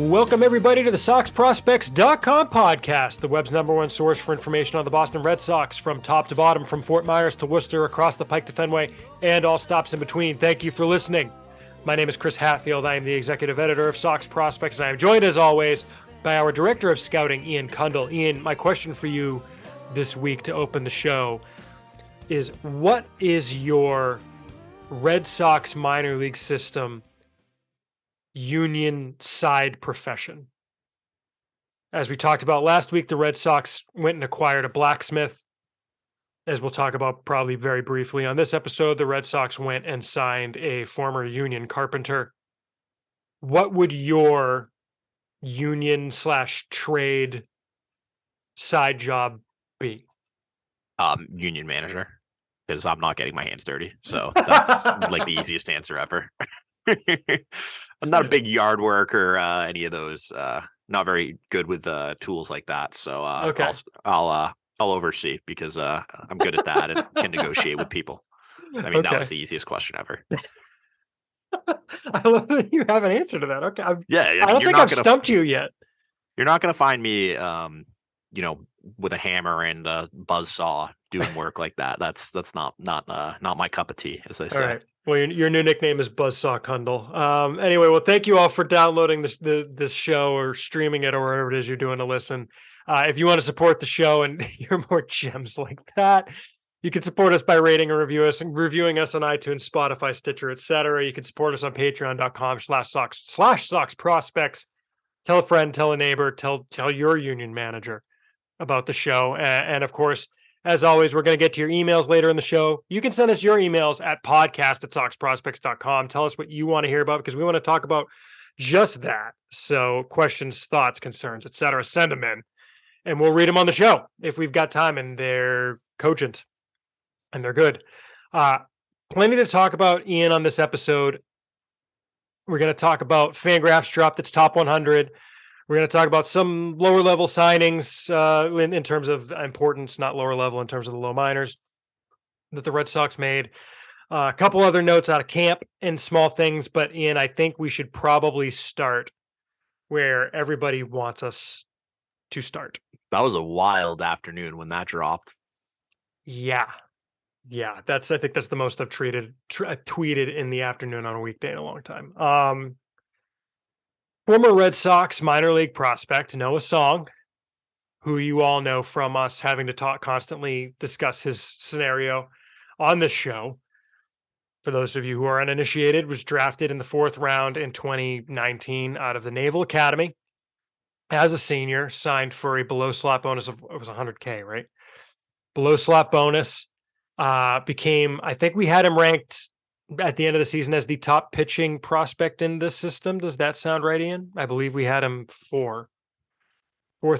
Welcome, everybody, to the SoxProspects.com podcast, the web's #1 source for information on the Boston Red Sox from top to bottom, from Fort Myers to Worcester, across the Pike to Fenway, and all stops in between. Thank you for listening. My name is Chris Hatfield. I am the executive editor of Sox Prospects, and I am joined, as always, by our director of scouting, Ian Kundle. Ian, my question for you this week to open the show is, what is your Red Sox minor league system union side profession? As we talked about last week, the Red Sox went and acquired a blacksmith. As we'll talk about probably very briefly on this episode, the Red Sox went and signed a former union carpenter. What would your union/trade side job be? Union manager, because I'm not getting my hands dirty. So that's like the easiest answer ever. I'm not a big yard work or any of those. Not very good with tools like that. So Okay. I'll oversee, because I'm good at that and can negotiate with people. I mean, that was the easiest question ever. I love that you have an answer to that. Okay. I Yeah, don't think I've stumped you yet. You're not going to find me, with a hammer and a buzzsaw doing work like that. That's not my cup of tea, as they say. All right. Well, your new nickname is Buzzsaw Kundle. Anyway, well, thank you all for downloading this show or streaming it or wherever it is you're doing to listen. If you want to support the show and hear more gems like that, you can support us by rating or reviewing us on iTunes, Spotify, Stitcher, etc. You can support us on patreon.com/Sox Prospects. Tell a friend, tell a neighbor, tell your union manager about the show. And of course, as always, we're going to get to your emails later in the show. You can send us your emails at podcast@soxprospects.com. Tell us what you want to hear about, because we want to talk about just that. So questions, thoughts, concerns, etc. Send them in, and we'll read them on the show if we've got time and they're cogent and they're good. Plenty to talk about, Ian, on this episode. We're going to talk about Fangraphs dropped its top 100. We're going to talk about some lower level signings in terms of importance, not lower level in terms of the low minors that the Red Sox made. A couple other notes out of camp and small things, but Ian, I think we should probably start where everybody wants us to start. That was a wild afternoon when that dropped. Yeah. I think that's the most I've tweeted in the afternoon on a weekday in a long time. Former Red Sox minor league prospect Noah Song, who you all know from us having to constantly discuss his scenario on this show. For those of you who are uninitiated, was drafted in the 4th round in 2019 out of the Naval Academy as a senior, signed for a below slot bonus of, it was $100K, right? Below slot bonus. I think we had him ranked at the end of the season as the top pitching prospect in this system. Does that sound right, Ian? I believe we had him fourth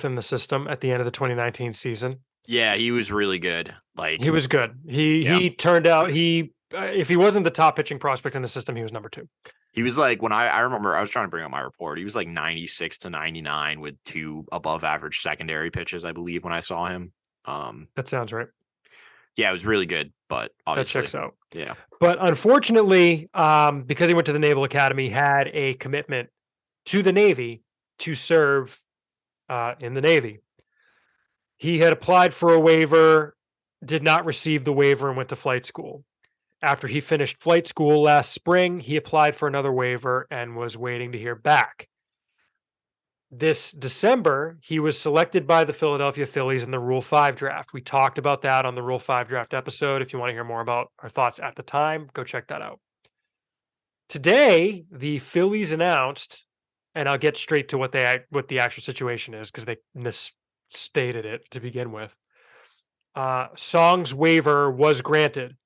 in the system at the end of the 2019 season. Yeah, he was really good. He was good. He turned out, if he wasn't the top pitching prospect in the system, he was number 2. He was like, when I remember, I was trying to bring up my report, he was like 96 to 99 with 2 above average secondary pitches, I believe, when I saw him. That sounds right. Yeah, it was really good, but obviously that checks out. Yeah. But unfortunately, because he went to the Naval Academy, had a commitment to the Navy to serve in the Navy. He had applied for a waiver, did not receive the waiver, and went to flight school. After he finished flight school last spring, he applied for another waiver and was waiting to hear back. This December, he was selected by the Philadelphia Phillies in the Rule 5 draft. We talked about that on the Rule 5 draft episode. If you want to hear more about our thoughts at the time, go check that out. Today, the Phillies announced, and I'll get straight to what the actual situation is, because they misstated it to begin with. Song's waiver was granted,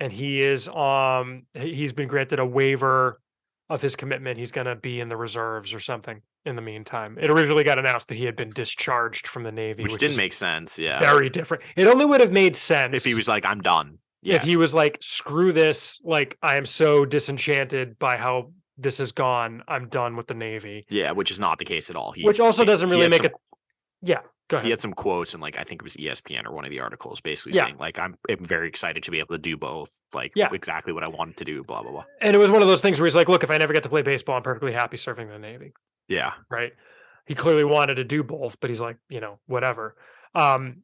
and he's been granted a waiver of his commitment. He's going to be in the reserves or something in the meantime. It originally got announced that he had been discharged from the Navy, which didn't make sense. Yeah. Very different. It only would have made sense if he was like, I'm done. Yeah. If he was like, screw this, like, I am so disenchanted by how this has gone, I'm done with the Navy. Yeah, which is not the case at all. Which also doesn't really make it. Yeah. Go ahead. He had some quotes, and like I think it was ESPN or one of the articles basically saying like I'm very excited to be able to do both, like exactly what I wanted to do, blah blah blah. And it was one of those things where he's like, look, if I never get to play baseball, I'm perfectly happy serving the Navy. Yeah. right? He clearly wanted to do both, but he's like, whatever. Um,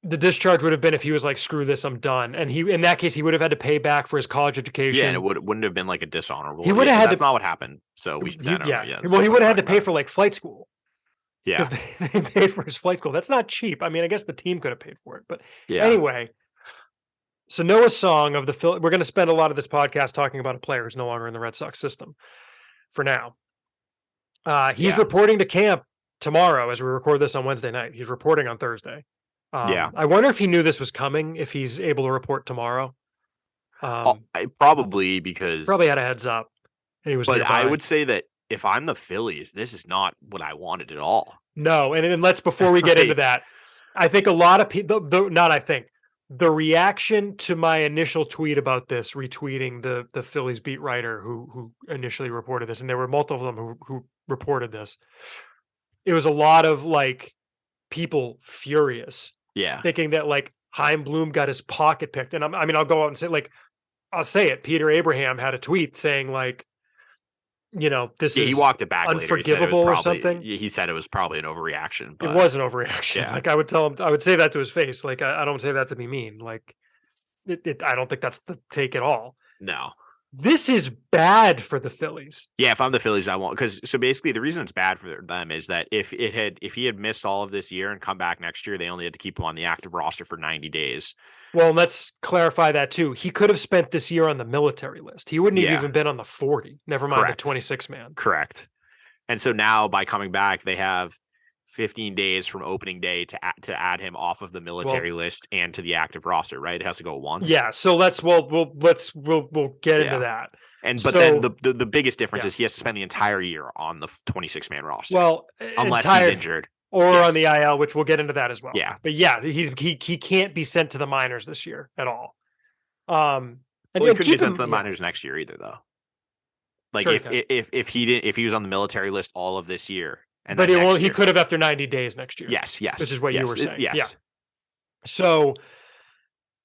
the discharge would have been if he was like, screw this, I'm done. And he, in that case, he would have had to pay back for his college Yeah, and it education. wouldn't have been like a He dishonorable. would Yeah, have had that's to, not what happened. So I don't know. yeah. Yeah, that's Well, he what would I'm have had to talking pay about. for like flight school because Yeah. they paid for his flight school. That's not cheap. I mean, I guess the team could have paid for it, but Yeah. anyway. So Noah Song of the Phil, we're going to spend a lot of this podcast talking about a player who's no longer in the Red Sox system for now. He's Yeah. reporting to camp tomorrow as we record this on Wednesday night. He's reporting on Thursday. Yeah. I wonder if he knew this was coming, if he's able to report tomorrow. Probably because, Probably had a heads up and he was but I nearby. would say that if I'm the Phillies, this is not what I wanted at all. No, and let's, before we get into Like, that, I think a lot of people, not I think, the reaction to my initial tweet about this, retweeting the Phillies beat writer who initially reported this, and there were multiple of them who reported this. It was a lot of like people furious, yeah. thinking that like Chaim Bloom got his pocket picked. And I mean, I'll go out and say, like, I'll say it. Peter Abraham had a tweet saying like, this Yeah, he is walked it back later. He said it was unforgivable or probably something. he said it was probably an overreaction, It but was an overreaction. yeah. Like I would tell him, I would say that to his face. Like I don't say that to be mean. Like I don't think that's the take at all. No. This is bad for the Phillies. Yeah, if I'm the Phillies, I won't, because so basically the reason it's bad for them is that if he had missed all of this year and come back next year, they only had to keep him on the active roster for 90 days. Well, let's clarify that too. He could have spent this year on the military list. He wouldn't have Yeah. even been on the 40. Never mind Correct. the 26 man. Correct. And so now by coming back, they have 15 days from opening day to add him off of the military list and to the active roster, right? It has to go once. Yeah. So we'll get into that. But then the biggest difference is he has to spend the entire year on the 26-man roster. Well, unless he's injured or on the IL, which we'll get into that as well. Yeah. But yeah, he can't be sent to the minors this year at all. And he couldn't be sent to the minors next year either, though. Like sure if he was on the military list all of this year, and but he could have after 90 days next year. Yes. This is what you were saying. Yes. Yeah. So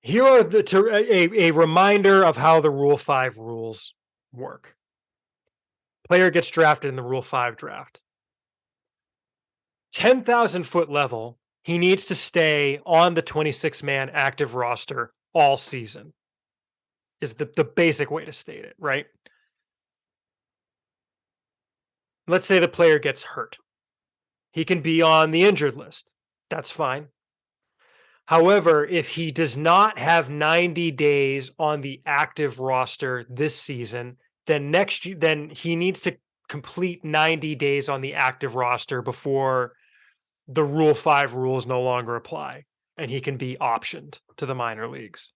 here are a reminder of how the Rule 5 rules work. Player gets drafted in the Rule 5 draft. 10,000-foot level, he needs to stay on the 26-man active roster all season. Is the basic way to state it, right? Let's say the player gets hurt. He can be on the injured list. That's fine. However, if he does not have 90 days on the active roster this season, then he needs to complete 90 days on the active roster before the Rule 5 rules no longer apply and he can be optioned to the minor leagues.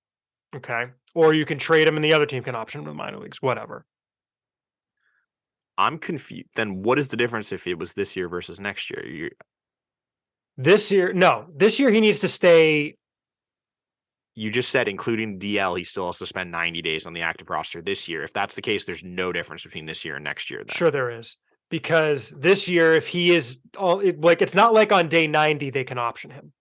Okay. Or you can trade him and the other team can option him to the minor leagues, whatever. I'm confused. Then what is the difference if it was this year versus next year? This year he needs to stay. You just said including DL, he still has to spend 90 days on the active roster this year. If that's the case, there's no difference between this year and next year. Then. Sure there is. Because this year, if he is it's not like on day 90 they can option him.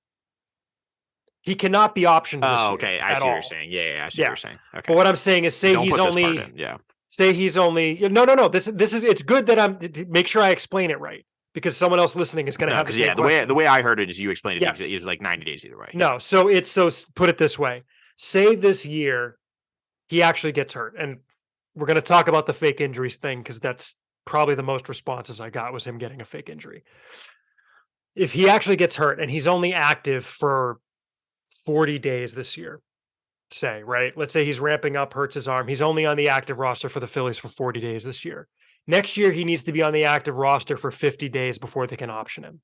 He cannot be optioned this year. Okay. I see what you're saying. Yeah, I see what you're saying. Okay. But what I'm saying is say he's only it's good that make sure I explain it right. Because someone else listening is going to have the same question. The way I heard it is you explained it is like 90 days either way. No, so put it this way. Say this year he actually gets hurt, and we're going to talk about the fake injuries thing because that's probably the most responses I got was him getting a fake injury. If he actually gets hurt and he's only active for 40 days this year, say, right? Let's say he's ramping up, hurts his arm. He's only on the active roster for the Phillies for 40 days this year. Next year, he needs to be on the active roster for 50 days before they can option him.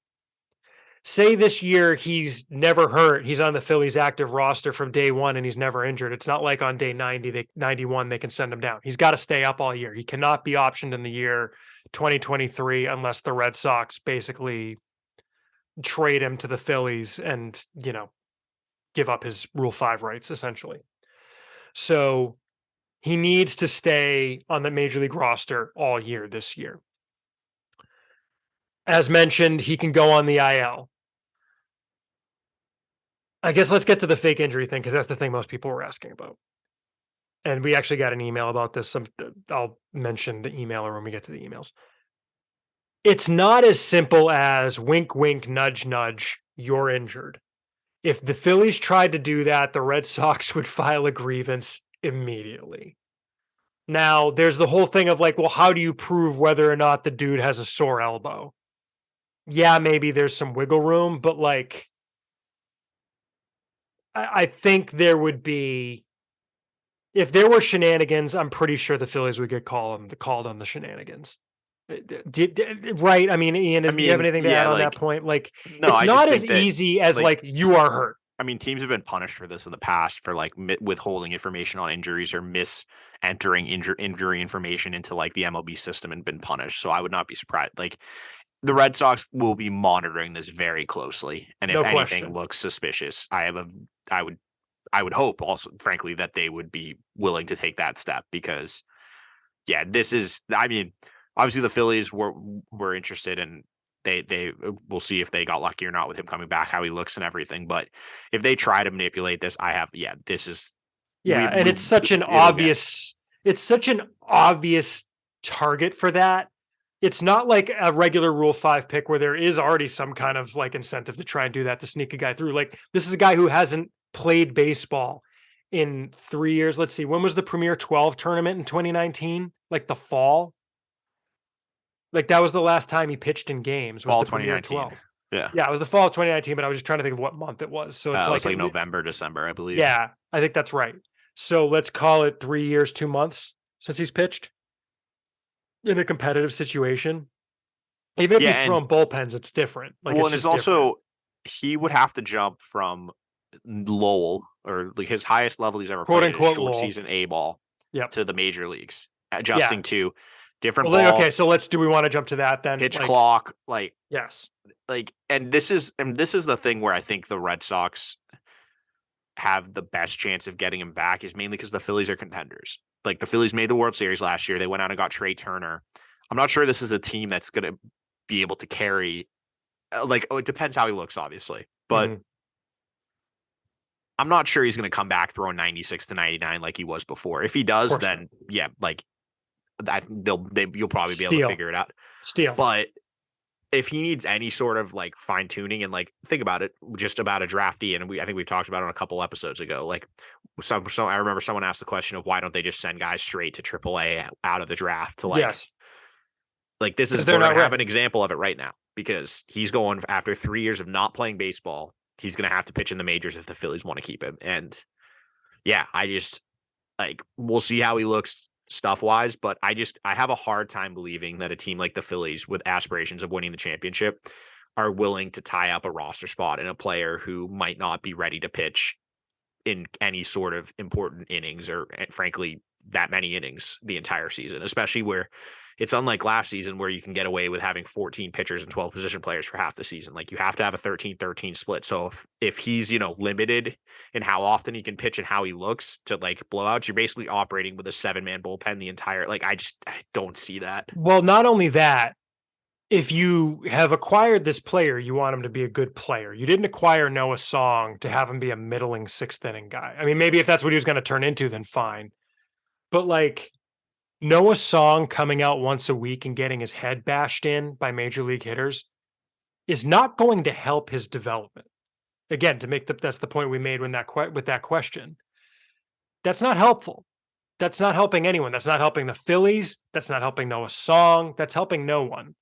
Say this year he's never hurt. He's on the Phillies active roster from day one and he's never injured. It's not like on day 91 they can send him down. He's got to stay up all year. He cannot be optioned in the year 2023 unless the Red Sox basically trade him to the Phillies and, give up his Rule 5 rights, essentially. So he needs to stay on the Major League roster all year this year. As mentioned, he can go on the IL. I guess let's get to the fake injury thing because that's the thing most people were asking about. And we actually got an email about this. I'll mention the emailer when we get to the emails. it's not as simple as wink, wink, nudge, nudge, you're injured. If the Phillies tried to do that, the Red Sox would file a grievance immediately. Now, there's the whole thing of like, well, how do you prove whether or not the dude has a sore elbow? Yeah, maybe there's some wiggle room, but like, I think there would be, if there were shenanigans, I'm pretty sure the Phillies would get called on the shenanigans. Right? I mean, Ian, I do you have mean, anything to yeah, add on that like point? Like, no, it's I just not as think that easy as like like you are hurt. I mean, teams have been punished for this in the past for like withholding information on injuries or entering injury information into like the MLB system and been punished. So I would not be surprised. Like the Red Sox will be monitoring this very closely, and if No anything question. looks suspicious, I would I would hope also, frankly, that they would be willing to take that step because, yeah, this is. I mean, obviously the Phillies were interested in. They will see if they got lucky or not with him coming back, how he looks and everything. But if they try to manipulate this, this is Yeah, and it'll get it's such an obvious target for that. It's not like a regular Rule 5 pick where there is already some kind of like incentive to try and do that to sneak a guy through. Like this is a guy who hasn't played baseball in 3 years. Let's see, when was the Premier 12 tournament in 2019? Like the fall? Like that was the last time he pitched in games was fall the Premier 2019. 12. Yeah, Yeah, it was the fall of 2019, but I was just trying to think of what month it was. So it's it was like like November, December, I believe. yeah, I think that's right. So let's call it 3 years, 2 months since he's pitched in a competitive situation. Even if Yeah, he's and throwing bullpens, it's different. Like well, it's and it's just different. also he would have to jump from Lowell or like his highest level he's ever Quote played at his unquote short lol. season A ball Yep. to the major leagues, Yeah. adjusting to different Well, okay. ball, So do we want to jump to that then? pitch Like, clock, yes. and this is the thing where I think the Red Sox have the best chance of getting him back is mainly because the Phillies are contenders. Like the Phillies made the World Series last year. They went out and got Trey Turner. I'm not sure this is a team that's going to be able to carry. It depends how he looks, obviously, but Mhm. I'm not sure he's going to come back throwing 96 to 99 like he was before. If he Of does, course not. then yeah, like that you'll probably be able to Steal. figure it out. Steal. But if he needs any sort of like fine tuning and like think about it, just about a draftee, and I think we talked about it on a couple episodes ago. Like so I remember someone asked the question of why don't they just send guys straight to AAA out of the draft to Yes. this Because is they're we're not gonna have ready. an example of it right now because he's going after 3 years of not playing baseball. He's gonna have to pitch in the majors if the Phillies want to keep him. And yeah, I just we'll see how he looks stuff wise, but I have a hard time believing that a team like the Phillies with aspirations of winning the championship are willing to tie up a roster spot in a player who might not be ready to pitch in any sort of important innings or frankly that many innings the entire season, especially where it's unlike last season where you can get away with having 14 pitchers and 12 position players for half the season. Like you have to have a 13-13 split. So if he's, limited in how often he can pitch and how he looks to like blowouts, you're basically operating with a 7-man bullpen the entire I don't see that. Well, not only that, if you have acquired this player, you want him to be a good player. You didn't acquire Noah Song to have him be a middling sixth inning guy. I mean, maybe if that's what he was going to turn into, then fine. But like Noah Song coming out once a week and getting his head bashed in by major league hitters is not going to help his development. Again, that's the point we made with that question. That's not helpful. That's not helping anyone. That's not helping the Phillies. That's not helping Noah Song. That's helping no one.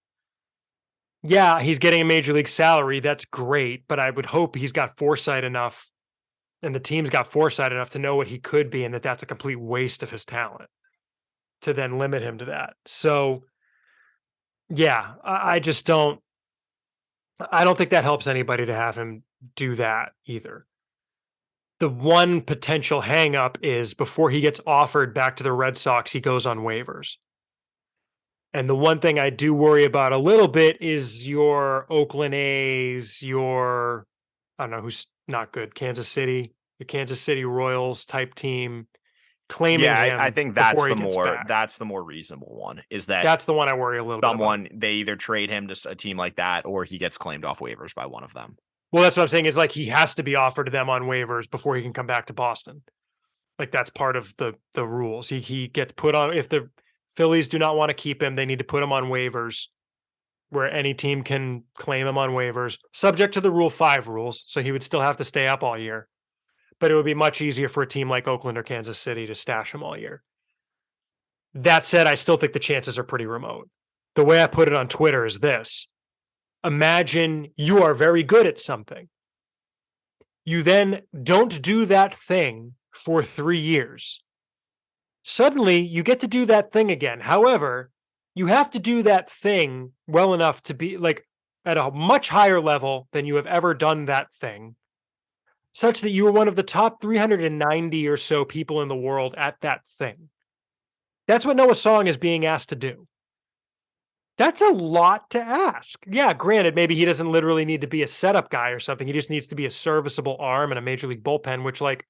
Yeah, he's getting a major league salary. That's great, but I would hope he's got foresight enough and the team's got foresight enough to know what he could be and that that's a complete waste of his talent to then limit him to that. So, yeah, I just I don't think that helps anybody to have him do that either. The one potential hangup is before he gets offered back to the Red Sox, he goes on waivers. And the one thing I do worry about a little bit is your Oakland A's, I don't know who's not good, your Kansas City Royals type team claiming Yeah, I him think before he gets back. that's the more reasonable one is that That's the one I worry a little bit about. they either trade him to a team like that or he gets claimed off waivers by one of them. Well, that's what I'm saying is like he has to be offered to them on waivers before he can come back to Boston. Like that's part of the rules. He gets put on if the Phillies do not want to keep him, they need to put him on waivers where any team can claim him on waivers, subject to the Rule 5 rules. So he would still have to stay up all year. But it would be much easier for a team like Oakland or Kansas City to stash him all year. That said, I still think the chances are pretty remote. The way I put it on Twitter is this. Imagine you are very good at something. You then don't do that thing for 3 years. Suddenly, you get to do that thing again. However, you have to do that thing well enough to be like at a much higher level than you have ever done that thing, such that you are one of the top 390 or so people in the world at that thing. That's what Noah Song is being asked to do. That's a lot to ask. Yeah, granted, maybe he doesn't literally need to be a setup guy or something. He just needs to be a serviceable arm in a major league bullpen, which, like,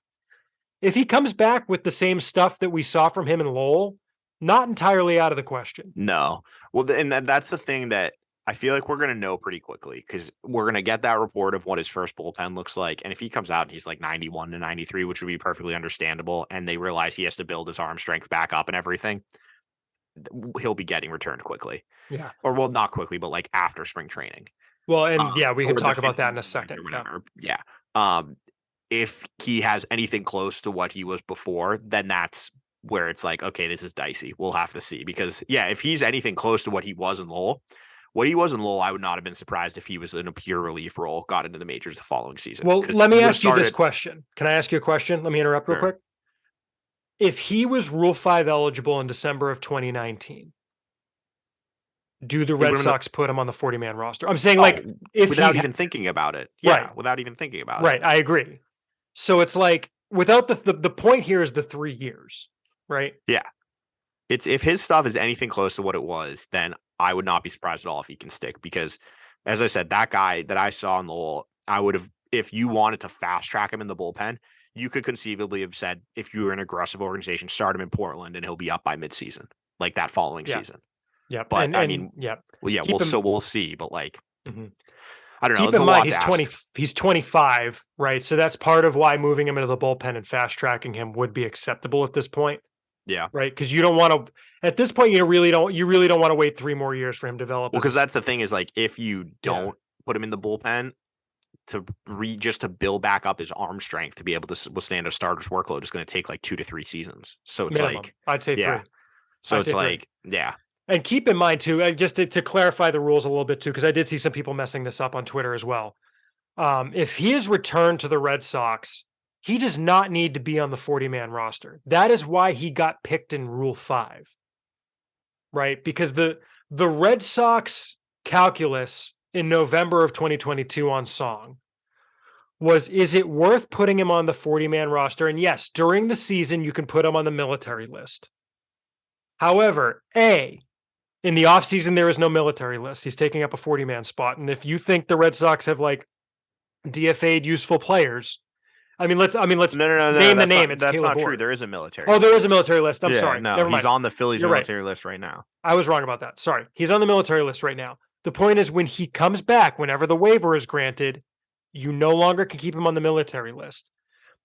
if he comes back with the same stuff that we saw from him in Lowell, not entirely out of the question. No. Well, and that's the thing that I feel like we're going to know pretty quickly, because we're going to get that report of what his first bullpen looks like. And if he comes out and he's like 91 to 93, which would be perfectly understandable, and they realize he has to build his arm strength back up and everything, he'll be getting returned quickly. Yeah. Or, well, not quickly, but like after spring training. Well, and yeah, we can or the talk about that in a 15th second. or whatever. Yeah. If he has anything close to what he was before, then that's where it's like, okay, this is dicey. We'll have to see, because yeah, if he's anything close to what he was in Lowell, I would not have been surprised if he was in a pure relief role, got into the majors the following season. Well, let me ask you this question. Can I ask you a question? Let me interrupt real quick. If he was Rule 5 eligible in December of 2019, do the Red Sox put him on the 40-man roster? I'm saying, like, if without even thinking about it. Yeah, right. Without even thinking about it. Right, I agree. So it's like, without the point here is the 3 years, right? Yeah. It's if his stuff is anything close to what it was, then I would not be surprised at all if he can stick, because, as I said, that guy that I saw in Lowell, I would have, if you wanted to fast track him in the bullpen, you could conceivably have said, if you were an aggressive organization, start him in Portland and he'll be up by midseason, like that following season. Yeah. But and, I mean, yeah. Well, yeah, we'll see. But like, I don't know. Keep in mind, he's 25, right? So that's part of why moving him into the bullpen and fast tracking him would be acceptable at this point. Yeah. Right. Because you don't want to, at this point, you really don't want to wait 3 more years for him to develop. Well, because that's the thing is, like, if you don't put him in the bullpen just to build back up his arm strength to be able to withstand a starter's workload, is going to take like 2 to 3 seasons. So it's minimum. like, I'd say 3. So it's like, yeah. And keep in mind too, just to clarify the rules a little bit too, because I did see some people messing this up on Twitter as well. If he is returned to the Red Sox, he does not need to be on the 40-man roster. That is why he got picked in Rule 5, right? Because the Red Sox calculus in November of 2022 on Song was, is it worth putting him on the 40-man roster? And yes, during the season, you can put him on the military list. However, in the offseason, there is no military list. He's taking up a 40-man spot. And if you think the Red Sox have like DFA'd useful players, let's name the name. It's that's Caleb not true. Ward. There is a military. Oh, there is a military list. I'm sorry. No, never mind. He's on the Phillies You're military list right now. I was wrong about that. Sorry. He's on the military list right now. The point is, when he comes back, whenever the waiver is granted, you no longer can keep him on the military list.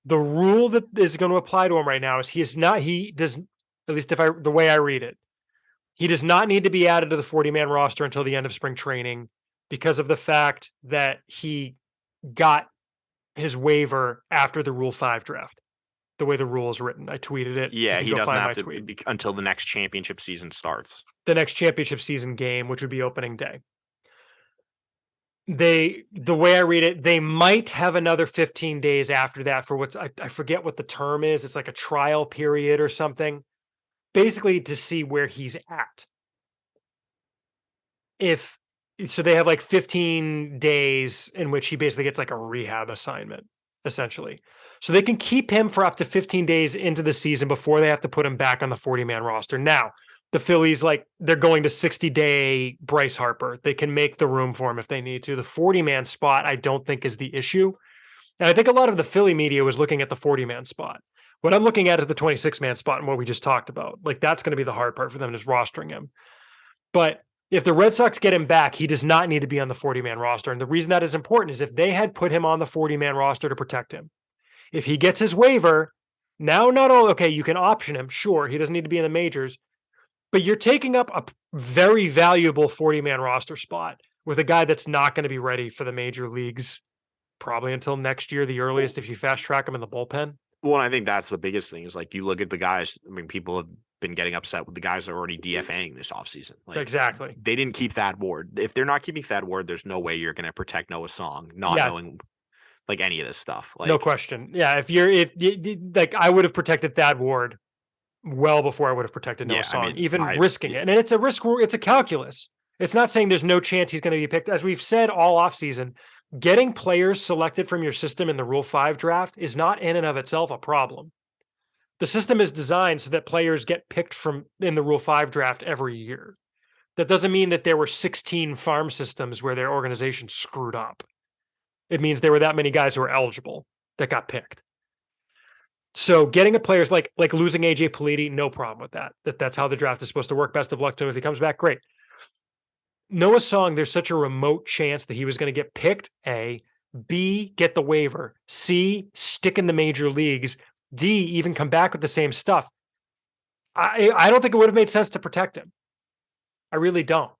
The rule that is going to apply to him right now is he does, at least the way I read it, he does not need to be added to the 40-man roster until the end of spring training, because of the fact that he got his waiver after the Rule 5 draft, the way the rule is written. I tweeted it. Yeah, he doesn't have to until the next championship season starts. The next championship season game, which would be opening day. The way I read it, they might have another 15 days after that for I forget what the term is. It's like a trial period or something. Basically, to see where he's at. So they have like 15 days in which he basically gets like a rehab assignment, essentially. So they can keep him for up to 15 days into the season before they have to put him back on the 40-man roster. Now, the Phillies, they're going to 60-day Bryce Harper. They can make the room for him if they need to. The 40-man spot, I don't think, is the issue. And I think a lot of the Philly media was looking at the 40-man spot. What I'm looking at is the 26-man spot and what we just talked about. Like, that's going to be the hard part for them, is rostering him. But if the Red Sox get him back, he does not need to be on the 40-man roster. And the reason that is important is if they had put him on the 40-man roster to protect him, if he gets his waiver, now you can option him. Sure, he doesn't need to be in the majors. But you're taking up a very valuable 40-man roster spot with a guy that's not going to be ready for the major leagues probably until next year, the earliest, if you fast track him in the bullpen. Well, I think that's the biggest thing is like you look at the guys. I mean, people have been getting upset with the guys that are already DFAing this offseason. Like Exactly. they didn't keep Thad Ward. If they're not keeping Thad Ward, there's no way you're going to protect Noah Song, not knowing like any of this stuff. Like no question. Yeah, like I would have protected Thad Ward well before I would have protected Noah Song, risking it. And it's a risk. It's a calculus. It's not saying there's no chance he's going to be picked. As we've said all offseason, getting players selected from your system in the Rule 5 draft is not in and of itself a problem. The system is designed so that players get picked from in the Rule 5 draft every year. That doesn't mean that there were 16 farm systems where their organization screwed up. It means there were that many guys who were eligible that got picked. So getting a player's like losing AJ Politi, no problem with that. That's how the draft is supposed to work. Best of luck to him if he comes back. Great. Noah Song, there's such a remote chance that he was going to get picked. A, B, get the waiver. C, stick in the major leagues. D, even come back with the same stuff. I don't think it would have made sense to protect him. I really don't.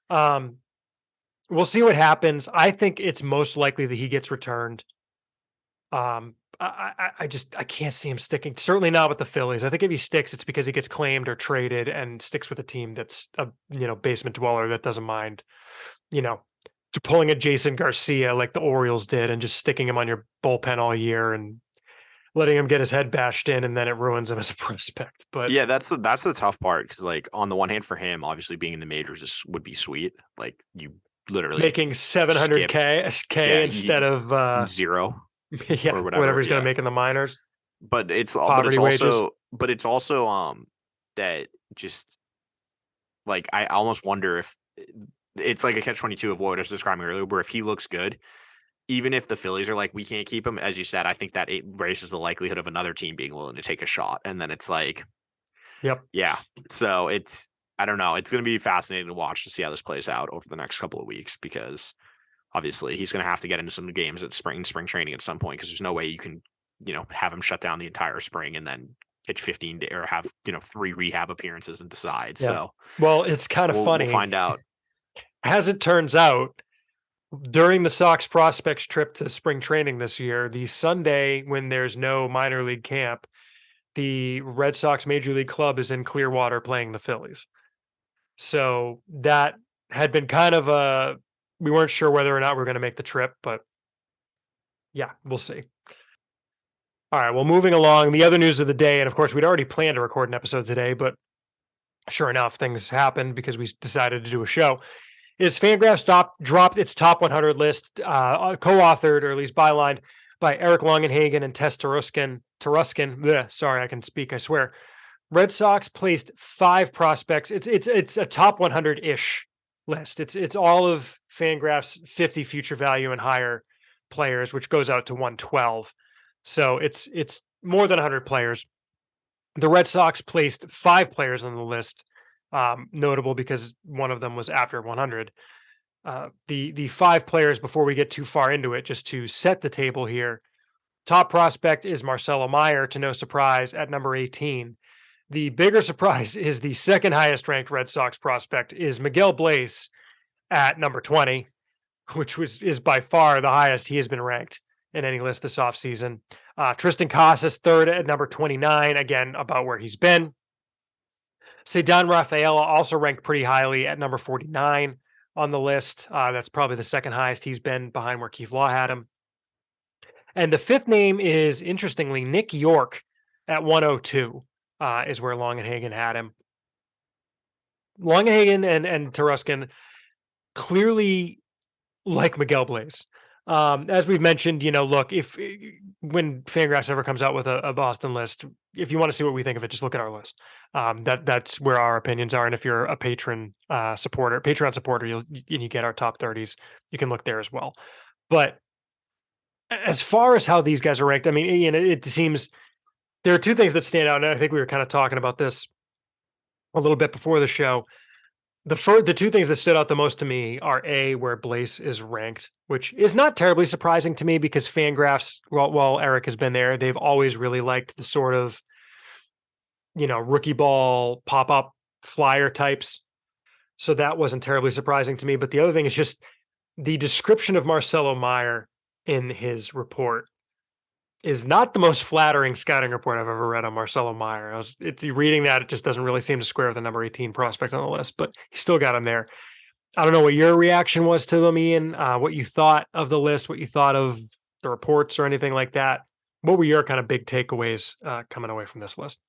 We'll see what happens. I think it's most likely that he gets returned. I can't see him sticking. Certainly not with the Phillies. I think if he sticks, it's because he gets claimed or traded and sticks with a team that's a basement dweller that doesn't mind, pulling a Jason Garcia like the Orioles did and just sticking him on your bullpen all year and letting him get his head bashed in, and then it ruins him as a prospect. But yeah, that's the tough part because like on the one hand, for him, obviously being in the majors would be sweet. Like you literally making $700K instead of zero. Yeah, or whatever he's going to make in the minors. But it's wages. also that just like I almost wonder if it's like a catch-22 of what I was describing earlier, where if he looks good, even if the Phillies are like, we can't keep him, as you said, I think that it raises the likelihood of another team being willing to take a shot. And then it's like, yep. Yeah. So I don't know. It's going to be fascinating to watch to see how this plays out over the next couple of weeks, because obviously he's going to have to get into some games at spring training at some point, because there's no way you can, have him shut down the entire spring and then pitch 15 or have, 3 rehab appearances and decide. Yeah. So, well, it's kind of funny. We'll find out. As it turns out, during the Sox prospects trip to spring training this year, the Sunday when there's no minor league camp, the Red Sox Major League Club is in Clearwater playing the Phillies. So that had been kind of we weren't sure whether or not we we're going to make the trip, but yeah, we'll see. All right, well, moving along, the other news of the day, and of course, we'd already planned to record an episode today, but sure enough, things happened because we decided to do a show, is Fangraphs dropped its top 100 list, co-authored, or at least bylined, by Eric Longenhagen and Tess Taruskin. Sorry, I can speak, I swear. Red Sox placed 5 prospects. It's a top 100-ish list. It's all of Fangraphs 50 future value and higher players, which goes out to 112. So it's more than 100 players. The Red Sox placed 5 players on the list, notable because one of them was after 100. The 5 players, before we get too far into it, just to set the table here, top prospect is Marcelo Meyer, to no surprise, at number 18. The bigger surprise is the second highest ranked Red Sox prospect is Miguel Bleis at number 20, which is by far the highest he has been ranked in any list this offseason. Tristan Casas third at number 29, again, about where he's been. Ceddanne Rafaela also ranked pretty highly at number 49 on the list. That's probably the second highest he's been, behind where Keith Law had him. And the 5th name is, interestingly, Nick York at 102. Is where Longenhagen had him. Longenhagen and Taruskin clearly like Miguel Bleis. As we've mentioned, look, when Fangraphs ever comes out with a Boston list, if you want to see what we think of it, just look at our list. That's where our opinions are. And if you're a Patreon supporter, you get our top 30s. You can look there as well. But as far as how these guys are ranked, I mean, it seems there are 2 things that stand out, and I think we were kind of talking about this a little bit before the show. The 2 things that stood out the most to me are A, where Bleis is ranked, which is not terribly surprising to me because Fangraphs, while Eric has been there, they've always really liked the sort of, rookie ball pop-up flyer types. So that wasn't terribly surprising to me. But the other thing is just the description of Marcelo Meyer in his report is not the most flattering scouting report I've ever read on Marcelo Meyer. It's reading that, it just doesn't really seem to square with the number 18 prospect on the list, but he still got him there. I don't know what your reaction was to them, Ian, what you thought of the list, what you thought of the reports or anything like that. What were your kind of big takeaways coming away from this list?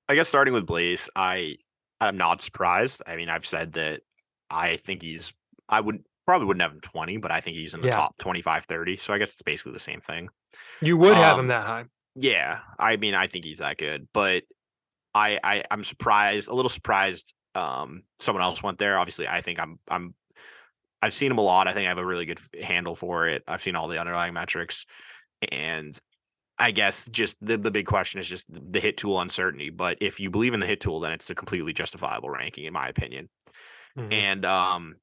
I guess starting with Blaze, I'm not surprised. I mean, I've said that I think I would probably wouldn't have him 20, but I think he's in the Yeah, top 25, 30. So I guess it's basically the same thing. you would have him Um, that high. yeah, I mean, I think he's that good, but I'm surprised, a little surprised. Someone else went there. Obviously, I think I've seen him a lot. I think I have a really good handle for it. I've seen all the underlying metrics, and I guess just the big question is just the hit tool uncertainty. But if you believe in the hit tool, then it's a completely justifiable ranking, in my opinion. Mhm. And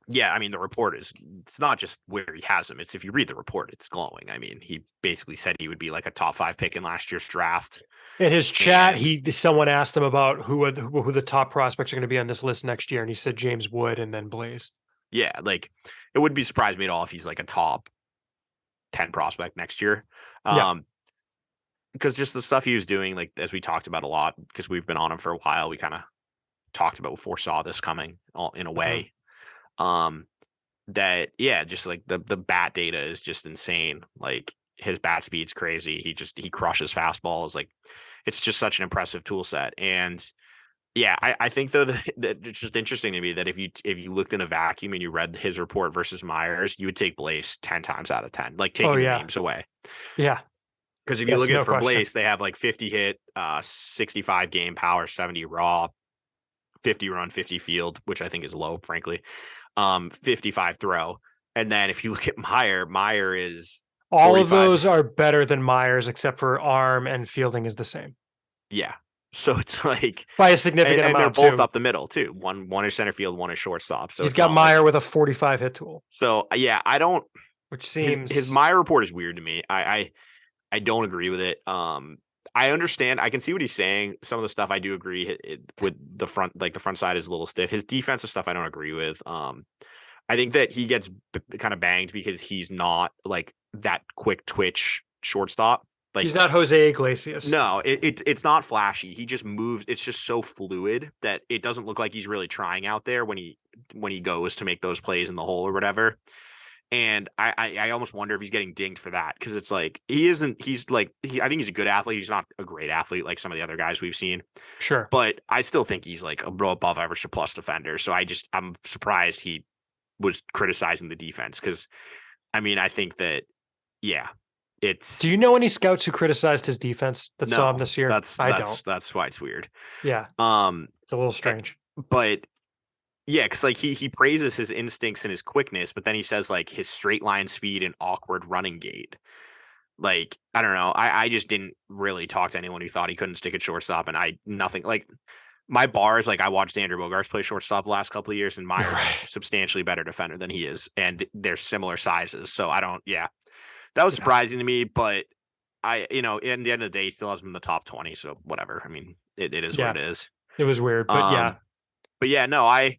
yeah, I mean, the report it's not just where he has him. It's if you read the report, it's glowing. I mean, he basically said he would be like a top 5 pick in last year's draft. In his chat, And someone asked him about who the top prospects are going to be on this list next year, and he said James Wood and then Blaze. yeah, like it wouldn't be surprised me at all if he's like a top 10 prospect next year. Yeah. Because just the stuff he was doing, like as we talked about a lot, because we've been on him for a while, we kind of talked about, foresaw this coming all in a Mhm. way. Um, that yeah, just like the bat data is just insane. Like his bat speed's crazy. He crushes fastballs. Like it's just such an impressive tool set. And yeah, I think though that it's just interesting to me that if you looked in a vacuum and you read his report versus Myers, you would take Blaze 10 times out of 10, like Oh taking the yeah, names away. yeah. Because if you Yes, look at no for question. Blaze, they have like 50 hit, 65 game power, 70 raw, 50 run, 50 field, which I think is low, frankly. 55 throw. And then if you look at Meyer is All of 45. those are better than Myers, except for arm and fielding is the same Yeah. So it's like, by a significant and they're amount both too. up the middle too. One is center field, one is shortstop. So He's it's got not like, Meyer with a 45 hit tool, so yeah, I don't, which his seems Meyer report is weird to me. I don't agree with it. I understand. I can see what he's saying. Some of the stuff I do agree with the front, like the front side is a little stiff. His defensive stuff I don't agree with. I think that he gets kind of banged because he's not like that quick twitch shortstop. he's Like not Jose Iglesias. no, it's not flashy. He just moves. It's just so fluid that it doesn't look like he's really trying out there when he goes to make those plays in the hole or whatever. And I almost wonder if he's getting dinged for that because it's like he isn't. He's like I think he's a good athlete. He's not a great athlete like some of the other guys we've seen, Sure. but I still think he's like a above average to plus defender. So I'm surprised he was criticizing the defense because I mean I think that yeah, Do it's you know any scouts who criticized his defense that saw him no, this year? that's I don't. that's that's why it's weird. Yeah, Um, it's a little eh, strange. but yeah, because like he praises his instincts and his quickness, but then he says like his straight line speed and awkward running gait. Like I don't know, I just didn't really talk to anyone who thought he couldn't stick at shortstop, and I nothing like my bars. Like I watched Andrew Bogarts play shortstop the last couple of years, and Meyer's a Right. substantially better defender than he is, and they're similar sizes. So I don't. Yeah, that was Yeah. surprising to me, but in the end of the day, he still has him in the top 20. So whatever. I mean, it is what Yeah. it is. It was weird, but yeah. Um, but yeah, no, I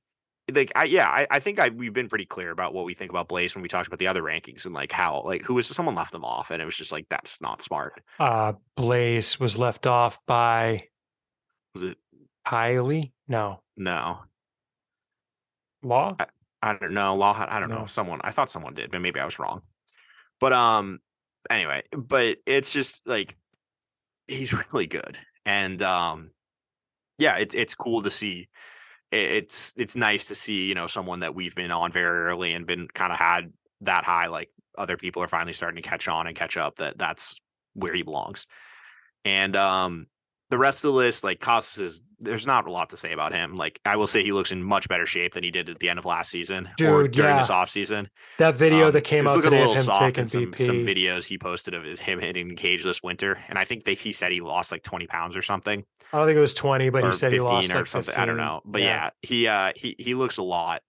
think we've been pretty clear about what we think about Blaze when we talked about the other rankings and like how like who was someone left them off, and it was just like that's not smart. Blaze was left off by Was it? Kylie. No. No, Law? I, I don't know. Law, I don't know. No. Someone, I thought someone did, but maybe I was wrong. But anyway, but it's just like he's really good, and yeah, it's cool to see. It's nice to see someone that we've been on very early and been kind of had that high. Like other people are finally starting to catch on and catch up. That's where he belongs. And the rest of the list, like Costas, there's not a lot to say about him. Like I will say he looks in much better shape than he did at the end of last season or Dude, during this yeah. offseason. That video that came He was out looking a today of little him soft in taking some BP. videos he posted of him hitting the cage this winter. And I think he said he lost like 20 pounds or something, I don't think it was 20, but he or said he 15 lost or like something. I don't 15. know. But Yeah. yeah, he looks a lot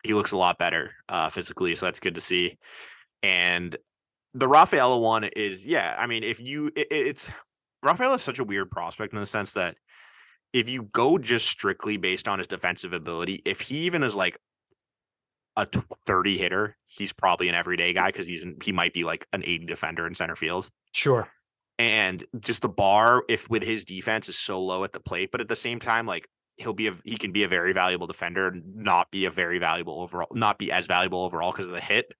he looks a lot better physically, so that's good to see. And the Rafaela one is, yeah, I mean, if you it's Rafaela is such a weird prospect in the sense that if you go just strictly based on his defensive ability, if he even is like a 30 hitter, he's probably an everyday guy because he might be like an 80 defender in center field. Sure. And just the bar, if with his defense is so low at the plate, but at the same time, like he can be a very valuable defender and not be a very valuable overall, not be as valuable overall because of the hit.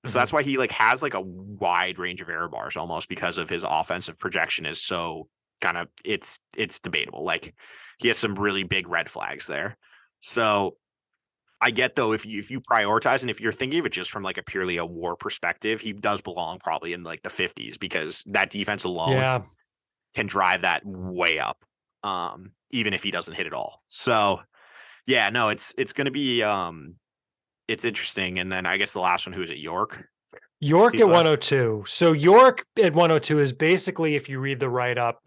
So that's why he like has like a wide range of error bars almost because of his offensive projection is so kind of it's debatable. Like he has some really big red flags there. So I get though if you prioritize and if you're thinking of it just from like a purely a WAR perspective, he does belong probably in like the 50s because that defense alone Yeah. can drive that way up. Even if he doesn't hit it all. So yeah, no, it's going to be it's interesting. And then I guess the last one, who is it? York at 102. So York at 102 is basically, if you read the write up,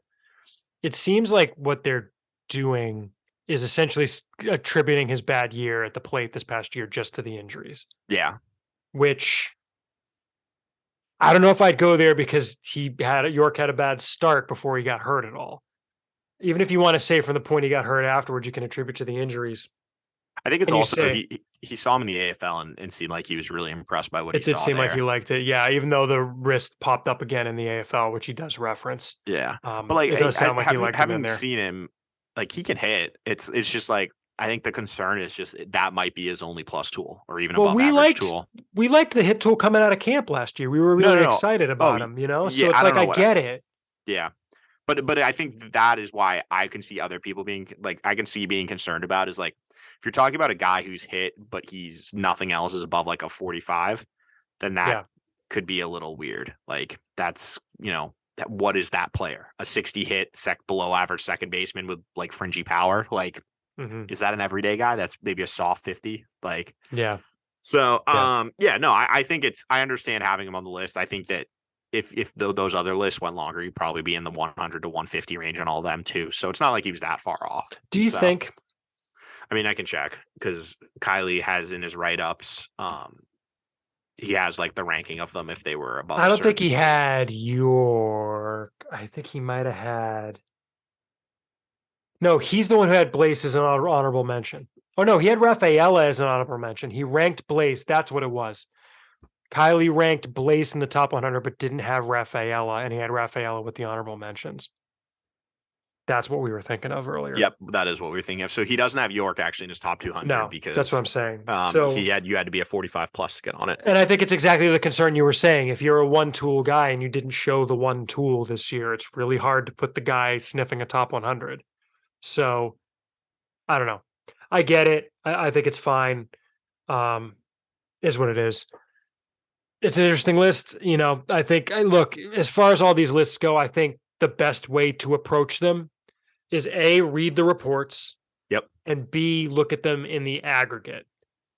it seems like what they're doing is essentially attributing his bad year at the plate this past year just to the injuries. Yeah. Which I don't know if I'd go there because York had a bad start before he got hurt at all. Even if you want to say from the point he got hurt afterwards, you can attribute to the injuries. I think it's also he saw him in the AFL and seemed like he was really impressed by what he saw. It did seem like he liked it. Yeah, even though the wrist popped up again in the AFL, which he does reference. Yeah, but like it does sound like he liked him in there. Seen him, like he can hit. It's just like I think the concern is just that might be his only plus tool or even above average tool. We liked the hit tool coming out of camp last year. We were really excited about him, you know? Yeah, so it's like I get it. Yeah. But I think that is why I can see other people being like I can see being concerned about is like if you're talking about a guy who's hit but he's nothing else is above like a 45, then that could be a little weird. Like that's, what is that player? A 60 hit below average second baseman with like fringy power? Like is that an everyday guy? That's maybe a soft 50. Like So I think I understand having him on the list. I think that if those other lists went longer, he'd probably be in the 100 to 150 range on all of them too. So it's not like he was that far off. Do you think? I mean, I can check because Kylie has in his write-ups, he has like the ranking of them if they were above. I don't think he had York. I think he might have had. No, he's the one who had Blaze as an honorable mention. Oh no, he had Rafaela as an honorable mention. He ranked Blaze. That's what it was. Kylie ranked Blaze in the top 100, but didn't have Rafaela, and he had Rafaela with the honorable mentions. That's what we were thinking of earlier. Yep, that is what we were thinking of. So he doesn't have York actually in his top 200 because that's what I'm saying. So you had to be a 45 plus to get on it. And I think it's exactly the concern you were saying. If you're a one tool guy and you didn't show the one tool this year, it's really hard to put the guy sniffing a top 100. So I don't know. I get it. I think it's fine. Is what it is. It's an interesting list. I think, look, as far as all these lists go, I think the best way to approach them is A, read the reports. Yep. And B, look at them in the aggregate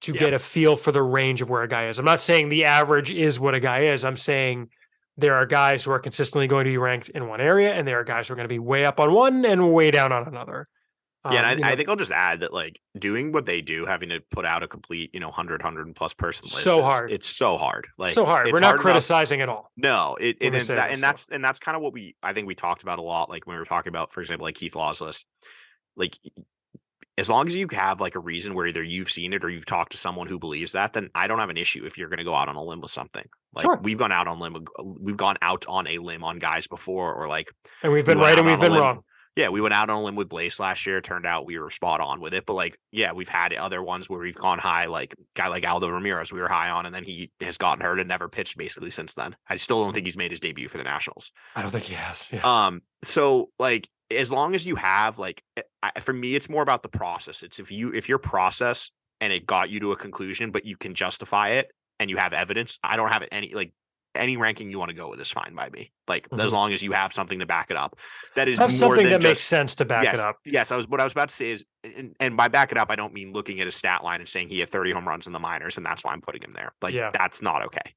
to get a feel for the range of where a guy is. I'm not saying the average is what a guy is. I'm saying there are guys who are consistently going to be ranked in one area, and there are guys who are going to be way up on one and way down on another. And I think I'll just add that like doing what they do, having to put out a complete, 100 plus person list. Hard. It's so hard. Like so hard. We're not criticizing at all. No, that's kind of what I think we talked about a lot. Like when we were talking about, for example, like Keith Law's list, like as long as you have like a reason where either you've seen it or you've talked to someone who believes that, then I don't have an issue if you're going to go out on a limb with something. Like we've gone out on a limb on guys before, or like, and we've been right and we've been wrong. Yeah, we went out on a limb with Blaze last year. It turned out we were spot on with it. But like, yeah, we've had other ones where we've gone high, like guy like Aldo Ramirez, we were high on, and then he has gotten hurt and never pitched basically since then. I still don't think he's made his debut for the Nationals. I don't think he has. Yeah. So like, as long as you have like, for me, it's more about the process. It's if your process and it got you to a conclusion, but you can justify it and you have evidence. I don't have any ranking you want to go with is fine by me. Like as long as you have something to back it up, that is have more something than that makes sense to back it up. Yes, what I was about to say is, and by back it up, I don't mean looking at a stat line and saying he had 30 home runs in the minors and that's why I'm putting him there. Like that's not okay.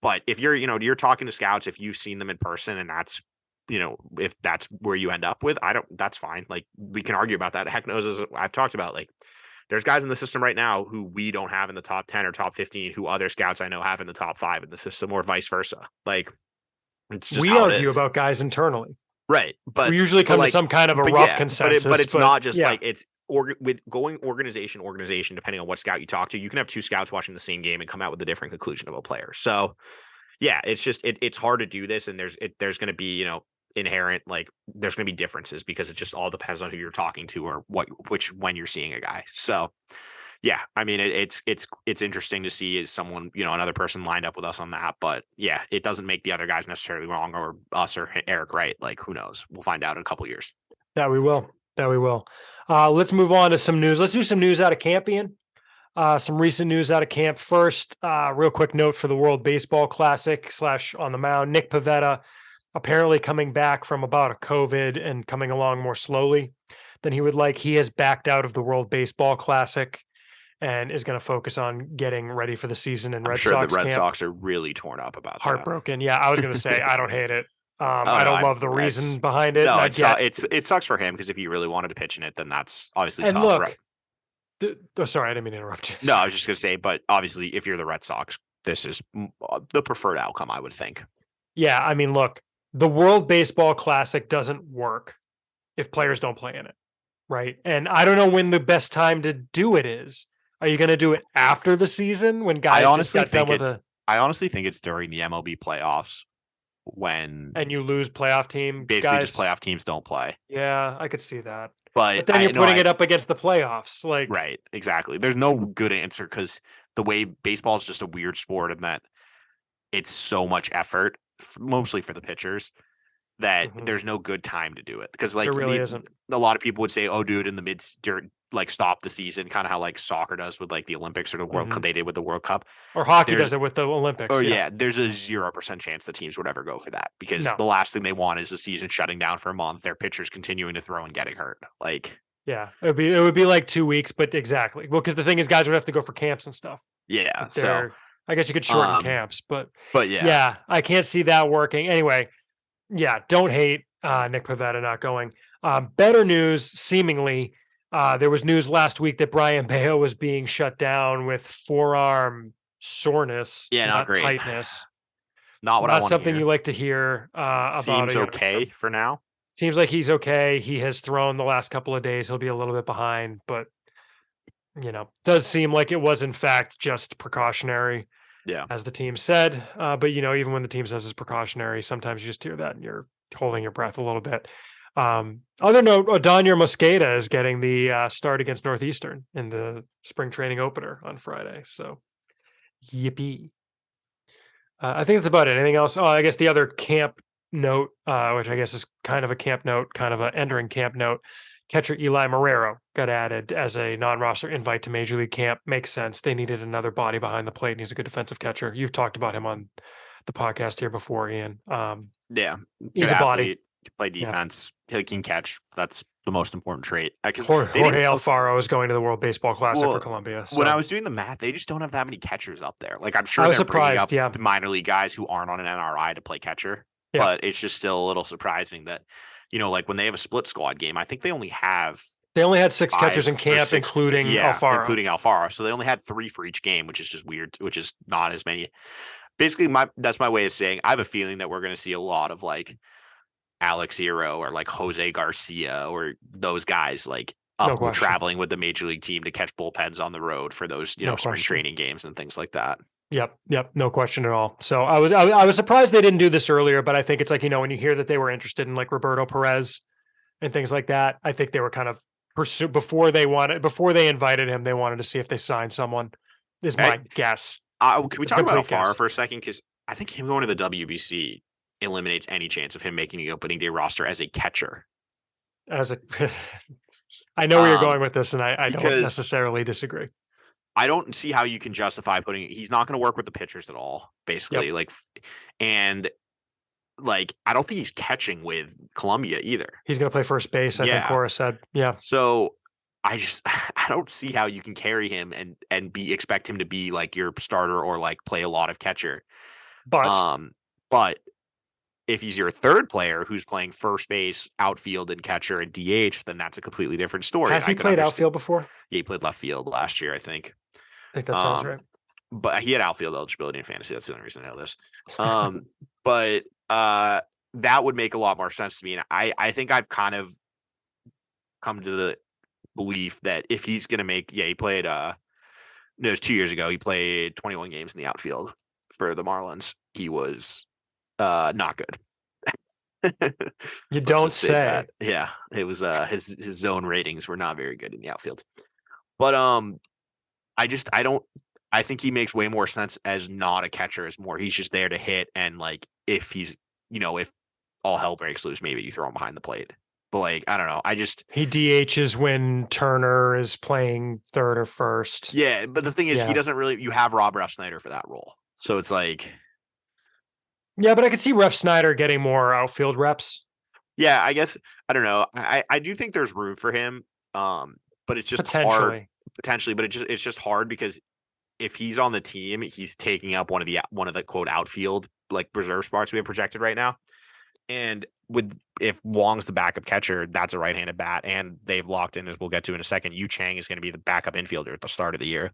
But if you're talking to scouts, if you've seen them in person and that's if that's where you end up with, that's fine. Like we can argue about that. Heck knows, as I've talked about, like there's guys in the system right now who we don't have in the top 10 or top 15 who other scouts I know have in the top 5 in the system, or vice versa. Like it's just we argue about guys internally. Right. We usually come to some kind of a rough consensus. But it's not just yeah. like it's with going organization, depending on what scout you talk to, you can have two scouts watching the same game and come out with a different conclusion of a player. So yeah, it's just it's hard to do this, and there's going to be inherent like there's going to be differences because it just all depends on who you're talking to or when you're seeing a guy. So yeah, I mean it's interesting to see as someone another person lined up with us on that, but yeah, it doesn't make the other guys necessarily wrong or us or Eric right. Like who knows? We'll find out in a couple years. That we will. Let's move on to some news. Let's do some news out of camp, Ian. Some recent news out of camp first. Real quick note for the World Baseball Classic / on the mound. Nick Pivetta apparently coming back from about a COVID and coming along more slowly than he would like. He has backed out of the World Baseball Classic and is going to focus on getting ready for the season in I'm Red sure Sox the Red camp. Sox are really torn up about Heartbroken. Yeah, I was going to say I don't hate it. I no, don't love the reason behind it. No, it sucks for him because if he really wanted to pitch in it, then that's obviously and tough. Look, sorry, I didn't mean to interrupt you. No, I was just going to say, but obviously, if you're the Red Sox, this is the preferred outcome, I would think. Yeah, I mean, look, the World Baseball Classic doesn't work if players don't play in it, right? And I don't know when the best time to do it is. Are you going to do it after the season when guys just got done with I honestly think it's during the MLB playoffs when and you lose playoff team basically guys. just playoff teams don't play. Yeah, I could see that. But then you're putting it up against the playoffs, like right, exactly. There's no good answer because the way baseball is just a weird sport in that it's so much effort, mostly for the pitchers, that there's no good time to do it because like there really isn't. A lot of people would say, "Oh, do it in the mid like stop the season," kind of how like soccer does with like the Olympics or the World Cup. They did with the World Cup, or hockey does it with the Olympics. Oh yeah, there's a 0% chance the teams would ever go for that because the last thing they want is the season shutting down for a month, their pitchers continuing to throw and getting hurt. Like yeah, it would be like 2 weeks, but exactly. Well, because the thing is, guys would have to go for camps and stuff. Yeah, so I guess you could shorten camps, but yeah, I can't see that working. Anyway, yeah, don't hate Nick Pivetta not going. Better news, seemingly, there was news last week that Brian Bayo was being shut down with forearm soreness, not great. tightness. Not what I want to hear. Not something you like to hear about. Seems okay for now. Seems like he's okay. He has thrown the last couple of days. He'll be a little bit behind, but does seem like it was in fact just precautionary. Yeah, as the team said. But even when the team says it's precautionary, sometimes you just hear that and you're holding your breath a little bit. Other note, Odanya Mosqueda is getting the start against Northeastern in the spring training opener on Friday. So, yippee. I think that's about it. Anything else? Oh, I guess the other camp note, which I guess is kind of a camp note, kind of an entering camp note. Catcher Eli Marrero got added as a non-roster invite to Major League Camp. Makes sense. They needed another body behind the plate, and he's a good defensive catcher. You've talked about him on the podcast here before, Ian. Yeah, he's a body. Can play defense. Yeah. He can catch. That's the most important trait. Jorge Alfaro is going to the World Baseball Classic for Colombia. So. When I was doing the math, they just don't have that many catchers up there. Like I'm sure they're surprised, bringing up the minor league guys who aren't on an NRI to play catcher. Yeah. But it's just still a little surprising that, like when they have a split squad game, I think they only had 6 catchers in camp, including Alfaro. So they only had 3 for each game, which is just weird, which is not as many. Basically, that's my way of saying I have a feeling that we're going to see a lot of like Alex Hero or like Jose Garcia or those guys like traveling with the major league team to catch bullpens on the road for those, spring training games and things like that. Yep. No question at all. So I was surprised they didn't do this earlier, but I think it's like, when you hear that they were interested in like Roberto Perez and things like that, I think they were kind of before they invited him, they wanted to see if they signed someone is my guess. Can we talk about Alfaro for a second? Because I think him going to the WBC eliminates any chance of him making the opening day roster as a catcher. I know where you're going with this, and I don't necessarily disagree. I don't see how you can justify he's not going to work with the pitchers at all, basically. Yep. I don't think he's catching with Columbia either. He's going to play first base, I think Cora said. Yeah. So I don't see how you can carry him and expect him to be like your starter or like play a lot of catcher. But if he's your third player who's playing first base, outfield, and catcher and DH, then that's a completely different story. Has he played outfield before? Yeah, he played left field last year, I think. I think that sounds right. But he had outfield eligibility in fantasy. That's the only reason I know this. that would make a lot more sense to me. And I think I've kind of come to the belief that if he's going to make, he played, no, it was 2 years ago. He played 21 games in the outfield for the Marlins. He was not good. You Let's don't just say say. that. Yeah, it was his zone ratings were not very good in the outfield. But I don't I think he makes way more sense as not a catcher, as more he's just there to hit, and like if he's if all hell breaks loose, maybe you throw him behind the plate. But like I don't know. He DHs when Turner is playing third or first. Yeah, but the thing is he Yeah. doesn't really you have Rob Snyder for that role. So it's like Yeah, but I could see Ref Snyder getting more outfield reps. yeah, I guess I don't know. I do think there's room for him. But it's just hard Potentially. potentially, but it's just hard because if he's on the team, he's taking up one of the quote outfield like reserve spots we have projected right now. And if Wong's the backup catcher, that's a right-handed bat, and they've locked in, as we'll get to in a second, Yu Chang is going to be the backup infielder at the start of the year.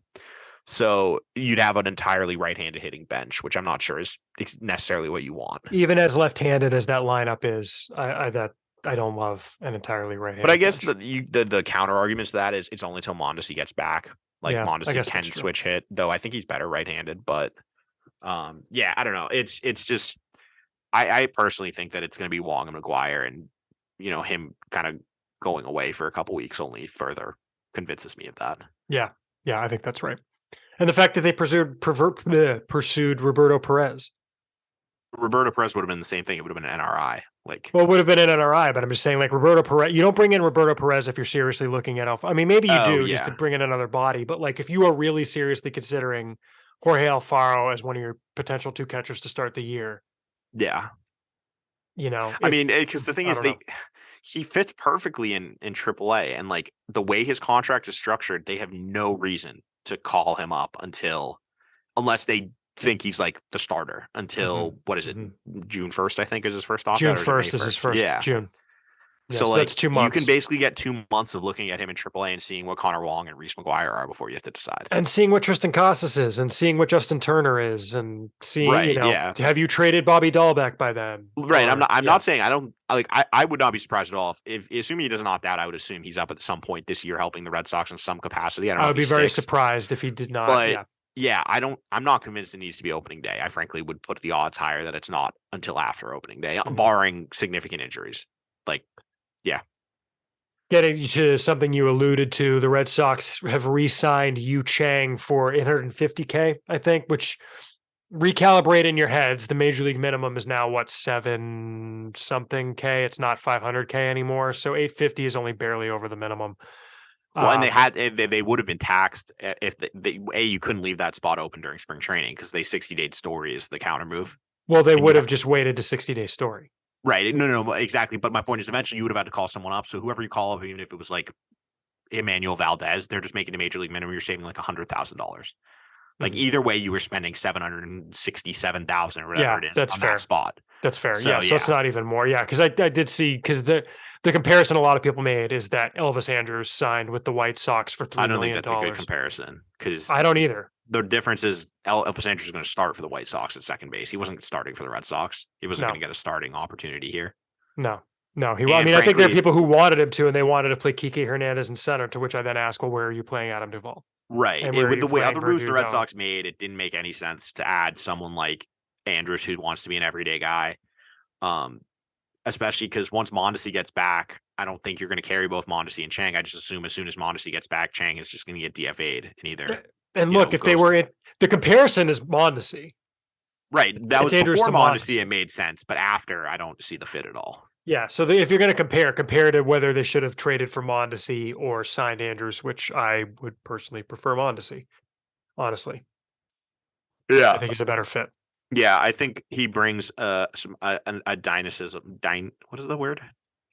So you'd have an entirely right-handed hitting bench, which I'm not sure is necessarily what you want. Even as left-handed as that lineup is, I don't love an entirely right-handed. But I guess bench. the counter argument to that is it's only till Mondesi gets back. Like Yeah, I Mondesi guess can that's true. switch hit, though I think he's better right-handed. But yeah, I don't know. It's just I personally think that it's going to be Wong and McGuire, and him kind of going away for a couple weeks only further convinces me of that. Yeah, I think that's right. And the fact that they pursued Roberto Perez. Roberto Perez would have been the same thing. It would have been an NRI. Like, Well, it would have been an NRI, but I'm just saying, like Roberto Perez, you don't bring in Roberto Perez if you're seriously looking at Alfaro. I mean, maybe you do just to bring in another body, but like if you are really seriously considering Jorge Alfaro as one of your potential two catchers to start the year, yeah. I mean, because the thing is, he fits perfectly in AAA, and like the way his contract is structured, they have no reason to call him up unless they think he's like the starter until what is it, June 1st? I think is his first opt June out. 1st is his first. Yeah. June. Yeah, so like like that's 2 months. You can basically get 2 months of looking at him in AAA and seeing what Connor Wong and Reese McGuire are before you have to decide. And seeing what Tristan Casas is, and seeing what Justin Turner is, and seeing have you traded Bobby Dahlbeck by then? Right. I'm not saying I don't like. I would not be surprised at all if assuming he doesn't opt out. I would assume he's up at some point this year helping the Red Sox in some capacity. I would be very surprised if he did not. But yeah, I'm not convinced it needs to be opening day. I frankly would put the odds higher that it's not until after opening day, barring significant injuries. Like, yeah. Getting to something you alluded to, the Red Sox have re-signed Yu Chang for $850K, I think, which recalibrate in your heads. The major league minimum is now what, 7 something K? It's not 500K anymore. So 850 is only barely over the minimum. Well, and they would have been taxed if you couldn't leave that spot open during spring training because they 60-day story is the counter move. Well, they would have just waited to 60-day story. Right. No, exactly. But my point is eventually you would have had to call someone up. So whoever you call up, even if it was like Emmanuel Valdez, they're just making a major league minimum. You're saving like $100,000. Like either way, you were spending $767,000 or whatever it is that's on fair. that spot. That's fair. So it's not even more. Yeah, because I did see the comparison a lot of people made is that Elvis Andrus signed with the White Sox for $3 million. I don't think that's a good comparison because I don't either. The difference is Elvis Andrus is going to start for the White Sox at second base. He wasn't starting for the Red Sox. He wasn't going to get a starting opportunity here. No. I think there are people who wanted him to, and they wanted to play Kike Hernandez in center, to which I then ask, well, where are you playing Adam Duvall? Right. With the way other moves the Red Sox made, it didn't make any sense to add someone like Andrus who wants to be an everyday guy. Especially because once Mondesi gets back, I don't think you're going to carry both Mondesi and Chang. I just assume as soon as Mondesi gets back, Chang is just going to get DFA'd in either. And look, if they were in the comparison is Mondesi. Right. That was before Mondesi, it made sense, but after, I don't see the fit at all. Yeah. So if you're going to compare to whether they should have traded for Mondesi or signed Andrus, which I would personally prefer Mondesi, honestly. Yeah. I think he's a better fit. Yeah, I think he brings a dynamism. What is the word?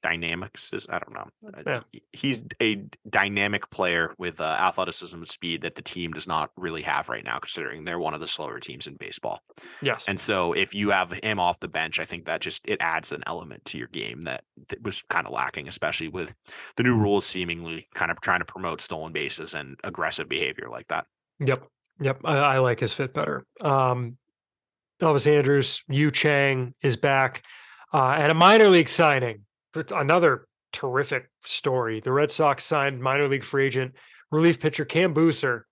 Dynamics is I don't know. Yeah. He's a dynamic player with athleticism and speed that the team does not really have right now, considering they're one of the slower teams in baseball. Yes. And so if you have him off the bench, I think that it adds an element to your game that was kind of lacking, especially with the new rules seemingly kind of trying to promote stolen bases and aggressive behavior like that. Yep. I like his fit better. Elvis Andrus, Yu Chang is back. And a minor league signing, another terrific story. The Red Sox signed minor league free agent relief pitcher Cam Booser.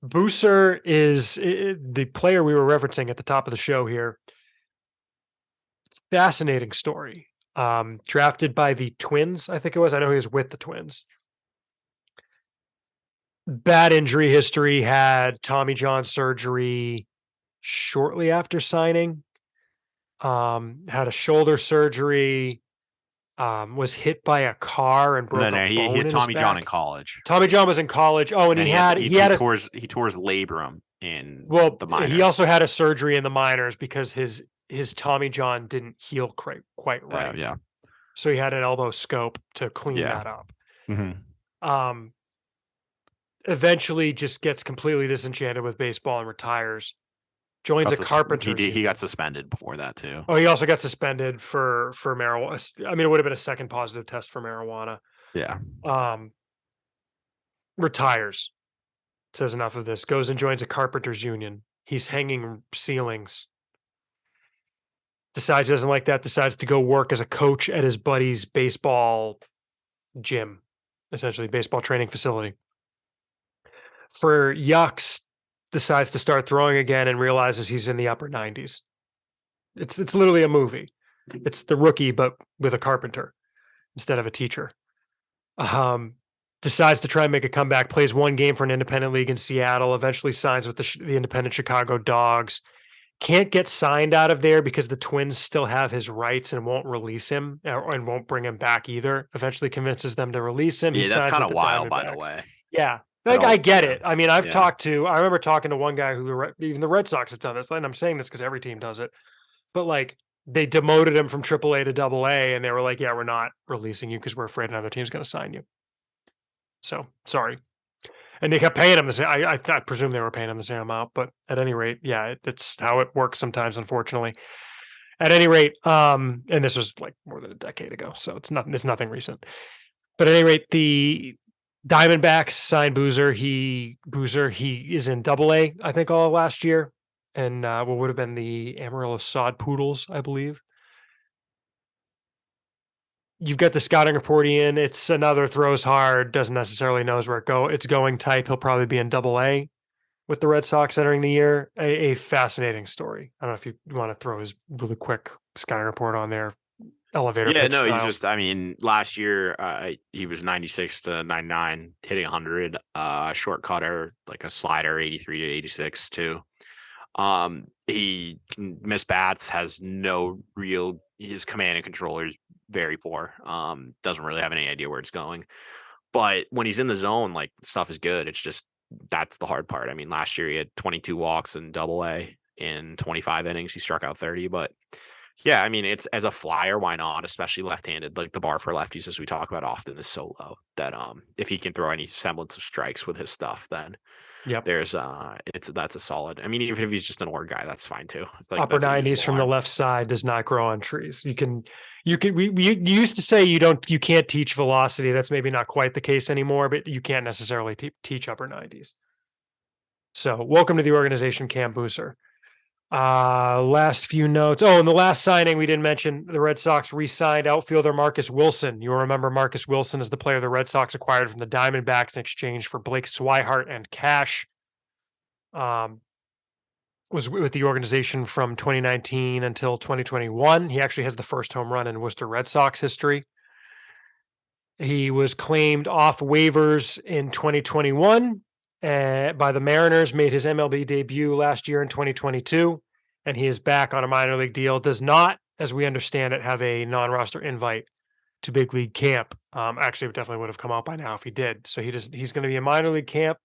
Booser is the player we were referencing at the top of the show here. Fascinating story. Drafted by the Twins, I think it was. I know he was with the Twins. Bad injury history, had Tommy John surgery shortly after signing. Had a shoulder surgery. Was hit by a car and broke No, a he bone hit in Tommy his John back. in college. Tommy John was in college. Oh, and And he had a, tore his labrum in the minors. he also had a surgery in the minors because his Tommy John didn't heal quite right. Yeah. So he had an elbow scope to clean that up. Mm-hmm. Eventually just gets completely disenchanted with baseball and retires. Joins a carpenter's. He got suspended before that too. Oh, he also got suspended for marijuana. I mean, it would have been a second positive test for marijuana. Yeah. Retires. Says enough of this. Goes and joins a carpenter's union. He's hanging ceilings. Decides he doesn't like that. Decides to go work as a coach at his buddy's baseball gym, essentially baseball training facility. For yucks, decides to start throwing again and realizes he's in the upper 90s. It's literally a movie. It's The Rookie, but with a carpenter instead of a teacher. Decides to try and make a comeback, plays one game for an independent league in Seattle, eventually signs with the independent Chicago Dogs. Can't get signed out of there because the Twins still have his rights and won't release him and won't bring him back either. Eventually convinces them to release him. Yeah, that's kind of wild, by the way. Yeah. Like, I get it. I mean, I remember talking to one guy who, even the Red Sox have done this, and I'm saying this because every team does it, but like they demoted him from AAA to AA, and they were like, yeah, we're not releasing you because we're afraid another team's going to sign you. So, sorry. And they kept paying him the same. I presume they were paying him the same amount, but at any rate, yeah, it's how it works sometimes, unfortunately. At any rate, and this was like more than a decade ago, so it's nothing recent. But at any rate, the Diamondbacks signed Boozer. He is in AA, I think, all last year, and what would have been the Amarillo Sod Poodles, I believe. You've got the scouting report in. It's another throws hard, doesn't necessarily knows where it's going type. He'll probably be in AA with the Red Sox entering the year. A fascinating story. I don't know if you want to throw his really quick scouting report on there. Elevator pitch style. He's just, I mean, last year he was 96 to 99, hitting 100, short cutter, like a slider, 83 to 86 too. He can miss bats, has no real, his command and control is very poor. Doesn't really have any idea where it's going. But when he's in the zone, like, stuff is good. It's just, that's the hard part. I mean, last year he had 22 walks in AA in 25 innings. He struck out 30, but yeah, I mean, it's as a flyer, why not? Especially left-handed. Like, the bar for lefties, as we talk about often, is so low that if he can throw any semblance of strikes with his stuff, then there's that's a solid. I mean, even if he's just an old guy, that's fine too. Like, upper 90s from the left side does not grow on trees. We used to say you can't teach velocity. That's maybe not quite the case anymore, but you can't necessarily teach upper 90s. So welcome to the organization, Cam Booser. Last few notes. Oh, and the last signing we didn't mention, the Red Sox re-signed outfielder Marcus Wilson. You'll remember Marcus Wilson is the player the Red Sox acquired from the Diamondbacks in exchange for Blake Swihart and cash. Was with the organization from 2019 until 2021. He actually has the first home run in Worcester Red Sox history. He was claimed off waivers in 2021 by the Mariners, made his MLB debut last year in 2022, and he is back on a minor league deal. Does not, as we understand it, have a non-roster invite to big league camp. Actually, it definitely would have come out by now if he did. So he's going to be in minor league camp.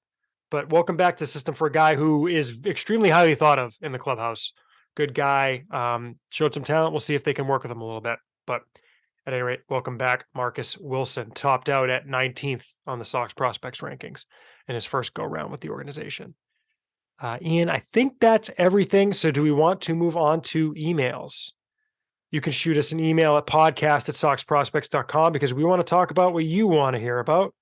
But welcome back to the system for a guy who is extremely highly thought of in the clubhouse. Good guy. Showed some talent. We'll see if they can work with him a little bit. But at any rate, welcome back, Marcus Wilson. Topped out at 19th on the Sox prospects rankings in his first go-round with the organization. Ian, I think that's everything. So do we want to move on to emails? You can shoot us an email at podcast@soxprospects.com because we want to talk about what you want to hear about.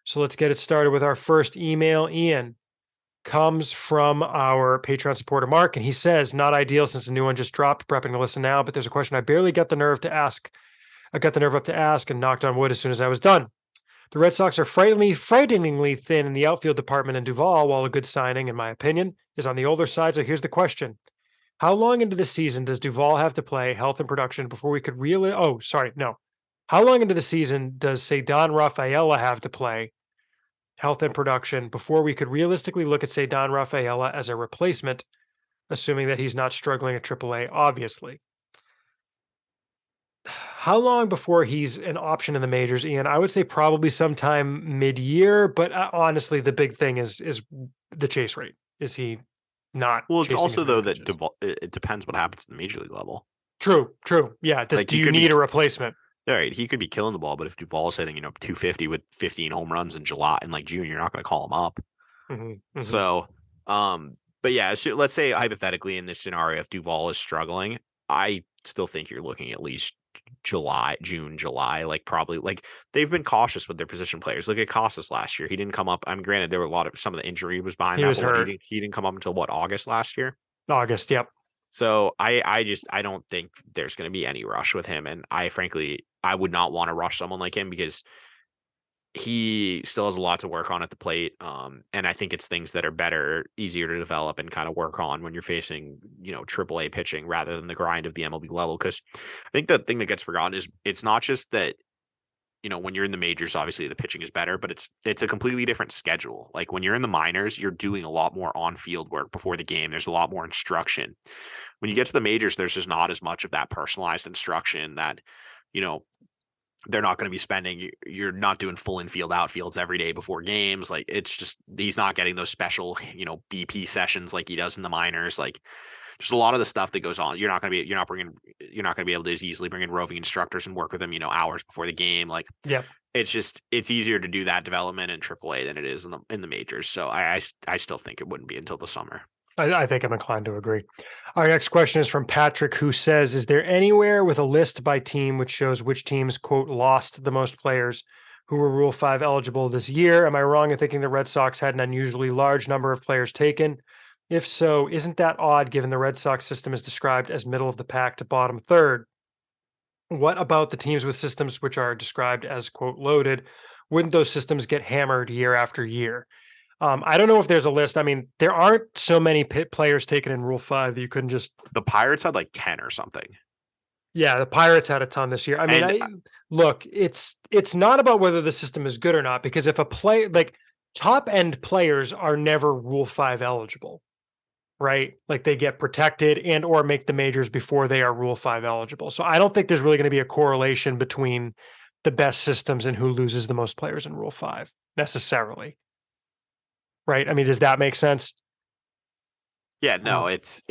So let's get it started with our first email. Ian, comes from our Patreon supporter, Mark, and he says, not ideal since a new one just dropped, prepping to listen now, but there's a question I barely got the nerve to ask. I got the nerve up to ask and knocked on wood as soon as I was done. The Red Sox are frighteningly thin in the outfield department, and Duvall, while a good signing, in my opinion, is on the older side. So here's the question. How long into the season does Duvall have to play health and production before we could really? Oh, sorry, no. How long into the season does Cedar Rafaela have to play health and production before we could realistically look at Cedar Rafaela as a replacement, assuming that he's not struggling at AAA, obviously? How long before he's an option in the majors, Ian? I would say probably sometime mid-year, but honestly, the big thing is the chase rate. Is he not Well, it's chasing also as many though that pitches? it depends what happens at the major league level. True. Yeah. Like Do he you could be need a replacement? all right. He could be killing the ball, but if Duvall's hitting 250 with 15 home runs in July and like June, you're not going to call him up. Hmm. So, but yeah, so let's say hypothetically in this scenario, if Duvall is struggling, I still think you're looking at least June, July, like probably like they've been cautious with their position players. Look at Costas last year. He didn't come up. I'm granted there were a lot of some of the injury was behind He that, was but what hurt he didn't come up until what August last year. August. Yep. So I don't think there's going to be any rush with him, and I frankly I would not want to rush someone like him because he still has a lot to work on at the plate. And I think it's things that are better, easier to develop and kind of work on when you're facing, AAA pitching rather than the grind of the MLB level. Because I think the thing that gets forgotten is it's not just that, when you're in the majors, obviously the pitching is better, but it's a completely different schedule. Like when you're in the minors, you're doing a lot more on-field work before the game. There's a lot more instruction. When you get to the majors, there's just not as much of that personalized instruction that, you know, they're not going to be spending. You're not doing full infield outfields every day before games. Like it's just he's not getting those special, BP sessions like he does in the minors. Like just a lot of the stuff that goes on. You're not going to be able to as easily bring in roving instructors and work with them, hours before the game. Like Yep. it's easier to do that development in AAA than it is in the majors. So I still think it wouldn't be until the summer. I think I'm inclined to agree. Our next question is from Patrick, who says, is there anywhere with a list by team which shows which teams, quote, lost the most players who were Rule 5 eligible this year? Am I wrong in thinking the Red Sox had an unusually large number of players taken? If so, isn't that odd given the Red Sox system is described as middle of the pack to bottom third? What about the teams with systems which are described as, quote, loaded? Wouldn't those systems get hammered year after year? I don't know if there's a list. I mean, there aren't so many players taken in Rule 5 that you couldn't just. The Pirates had like 10 or something. Yeah, the Pirates had a ton this year. I mean, And look, it's not about whether the system is good or not, because if a play like top end players are never Rule 5 eligible, right? Like they get protected and or make the majors before they are Rule 5 eligible. So I don't think there's really going to be a correlation between the best systems and who loses the most players in Rule 5 necessarily. Right? I mean, does that make sense? yeah, no, it's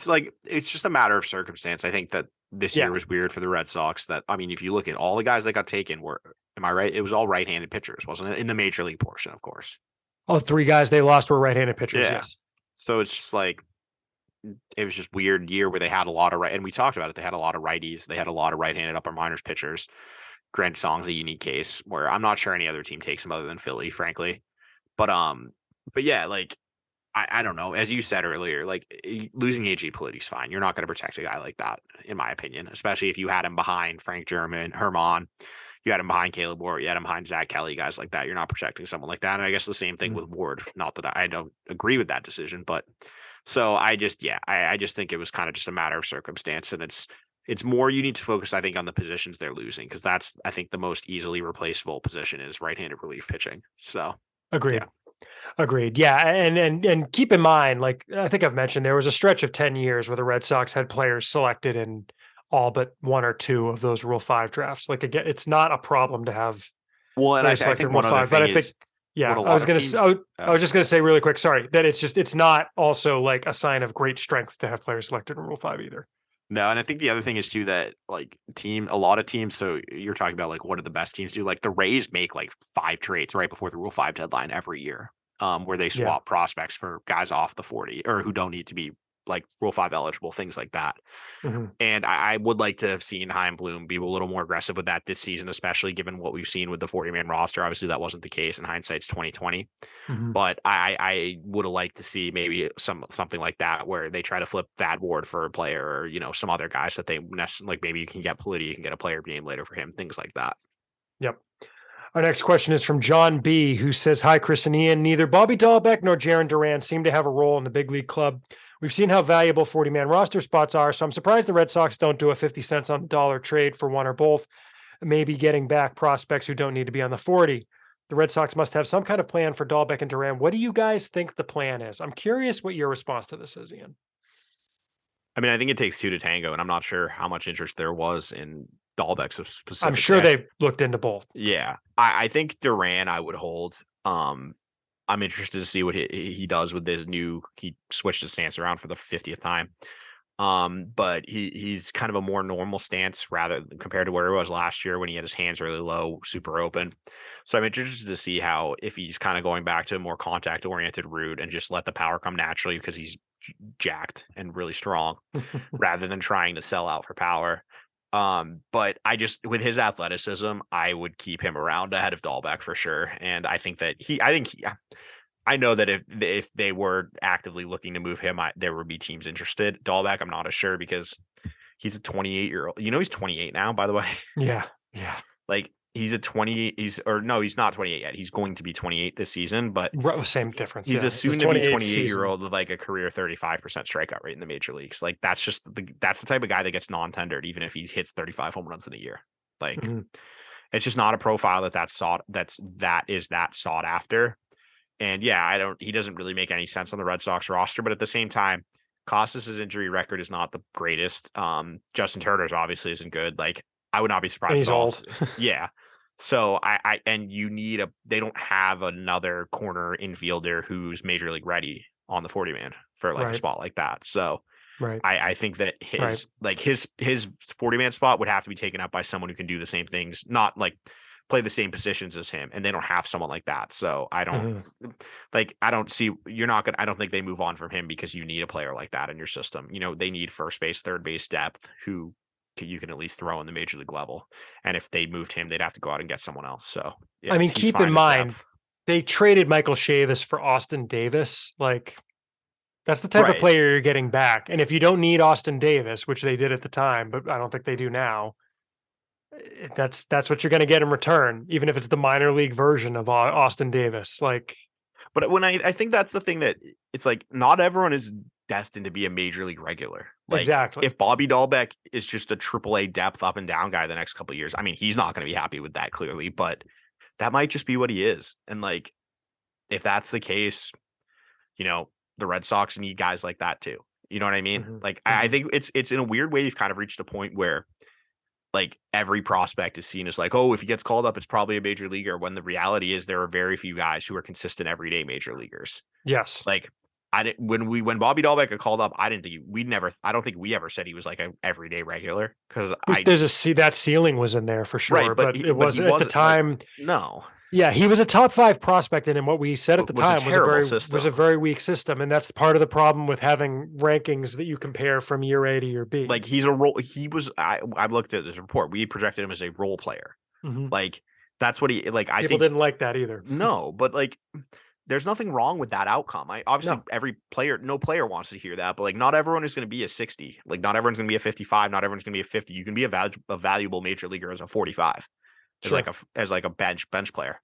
like it's just a matter of circumstance. I think that this Yeah. year was weird for the Red Sox. That I mean, if you look at all the guys that got taken were, am I right? It was all right-handed pitchers, wasn't it? In the major league portion, of course. Oh, three guys they lost were right-handed pitchers. Yeah. Yes. So it's just like it was just weird year where they had a lot of right, and we talked about it. They had a lot of righties. They had a lot of right-handed upper minors pitchers. Grant Song's a unique case where I'm not sure any other team takes him other than Philly, frankly. But yeah, like I don't know. As you said earlier, like losing AJ Politti's fine. You're not going to protect a guy like that, in my opinion, especially if you had him behind Frank German, Herman, you had him behind Caleb Ward, you had him behind Zach Kelly, guys like that. You're not protecting someone like that. And I guess the same thing with Ward. Not that I don't agree with that decision, but so I just think it was kind of just a matter of circumstance, and it's more you need to focus, I think, on the positions they're losing because that's I think the most easily replaceable position is right-handed relief pitching. So Agreed. yeah. Agreed. Yeah, and keep in mind, like I think I've mentioned, there was a stretch of 10 years where the Red Sox had players selected in all but one or two of those Rule 5 drafts. Like again, it's not a problem to have Well, and players I selected in think Rule one other 5. But thing I think, is yeah, what a lot of teams. I was just gonna say really quick, sorry, that it's not also like a sign of great strength to have players selected in Rule 5 either. No, and I think the other thing is too that like a lot of teams. So you're talking about like what do the best teams do? Like the Rays make like 5 trades right before the Rule 5 deadline every year, where they Yeah. swap prospects for guys off the 40 or who don't need to be like Rule 5 eligible, things like that. Mhm. And I would like to have seen Chaim Bloom be a little more aggressive with that this season, especially given what we've seen with the 40-man roster. Obviously, that wasn't the case in hindsight's 2020. Mhm. But I would have liked to see maybe something like that where they try to flip Thad Ward for a player, or some other guys that they like. Maybe you can get Politi, you can get a player name later for him, things like that. Yep. Our next question is from John B, who says, "Hi, Chris and Ian. Neither Bobby Dahlbeck nor Jaron Duran seem to have a role in the big league club. We've seen how valuable 40-man roster spots are, so I'm surprised the Red Sox don't do a 50 cents on the dollar trade for one or both, maybe getting back prospects who don't need to be on the 40. The Red Sox must have some kind of plan for Dahlbeck and Duran. What do you guys think the plan is?" I'm curious what your response to this is, Ian. I mean, I think it takes two to tango, and I'm not sure how much interest there was in Dahlbeck specifically. I'm sure they've looked into both. Yeah, I think Duran I would hold. I'm interested to see what he does with this new. He switched his stance around for the 50th time. But he's kind of a more normal stance rather compared to where he was last year when he had his hands really low, super open. So I'm interested to see how if he's kind of going back to a more contact oriented route and just let the power come naturally because he's jacked and really strong rather than trying to sell out for power. But I just with his athleticism, I would keep him around ahead of Dahlbeck for sure. And I think that I know that if they were actively looking to move him, there would be teams interested. Dahlbeck, I'm not as sure because he's a 28-year-old. He's 28 now, by the way. Yeah. Yeah. Like he's not 28 yet. He's going to be 28 this season, but Same difference. he's Yeah. a soon to be 28 season. year old with like a career 35% strikeout rate in the major leagues. Like that's the type of guy that gets non-tendered, even if he hits 35 home runs in a year. Like it's just not a profile that's sought after. And yeah, he doesn't really make any sense on the Red Sox roster, but at the same time, Costas' injury record is not the greatest. Justin Turner's obviously isn't good. Like I would not be surprised. And he's old. Yeah. So they don't have another corner infielder who's major league ready on the 40-man for like a spot like that. So I think that his 40-man spot would have to be taken up by someone who can do the same things, not like play the same positions as him, and they don't have someone like that. So I don't I don't think they move on from him because you need a player like that in your system. They need first base, third base depth who you can at least throw in the major league level. And if they moved him, they'd have to go out and get someone else. So yeah, I mean, keep in mind they traded Michael Chavis for Austin Davis. Like that's the type of player you're getting back. And if you don't need Austin Davis, which they did at the time, but I don't think they do now, that's what you're going to get in return, even if it's the minor league version of Austin Davis. But when I think that's the thing that it's like, not everyone is destined to be a major league regular. Like, exactly. If Bobby Dahlbeck is just a AAA depth up and down guy the next couple of years, I mean, he's not going to be happy with that clearly, but that might just be what he is. And like, if that's the case, the Red Sox need guys like that too. You know what I mean? I think it's in a weird way, you've kind of reached a point where like every prospect is seen as like, oh, if he gets called up, it's probably a major leaguer. When the reality is there are very few guys who are consistent everyday major leaguers. Yes. Like when Bobby Dahlbeck got called up, I don't think we ever said he was like an everyday regular because that ceiling was in there for sure. Right, but it wasn't at the time. Like, no. Yeah, he was a top 5 prospect, and what we said at the time was a very weak system, and that's part of the problem with having rankings that you compare from year A to year B. Like he's a role. He was. I looked at this report. We projected him as a role player. Like that's what he like. I People didn't like that either. No, but like, there's nothing wrong with that outcome. No player wants to hear that, but like, not everyone is going to be a 60. Like, not everyone's going to be a 55. Not everyone's going to be a 50. You can be a valuable major leaguer as a 45. As like a bench player.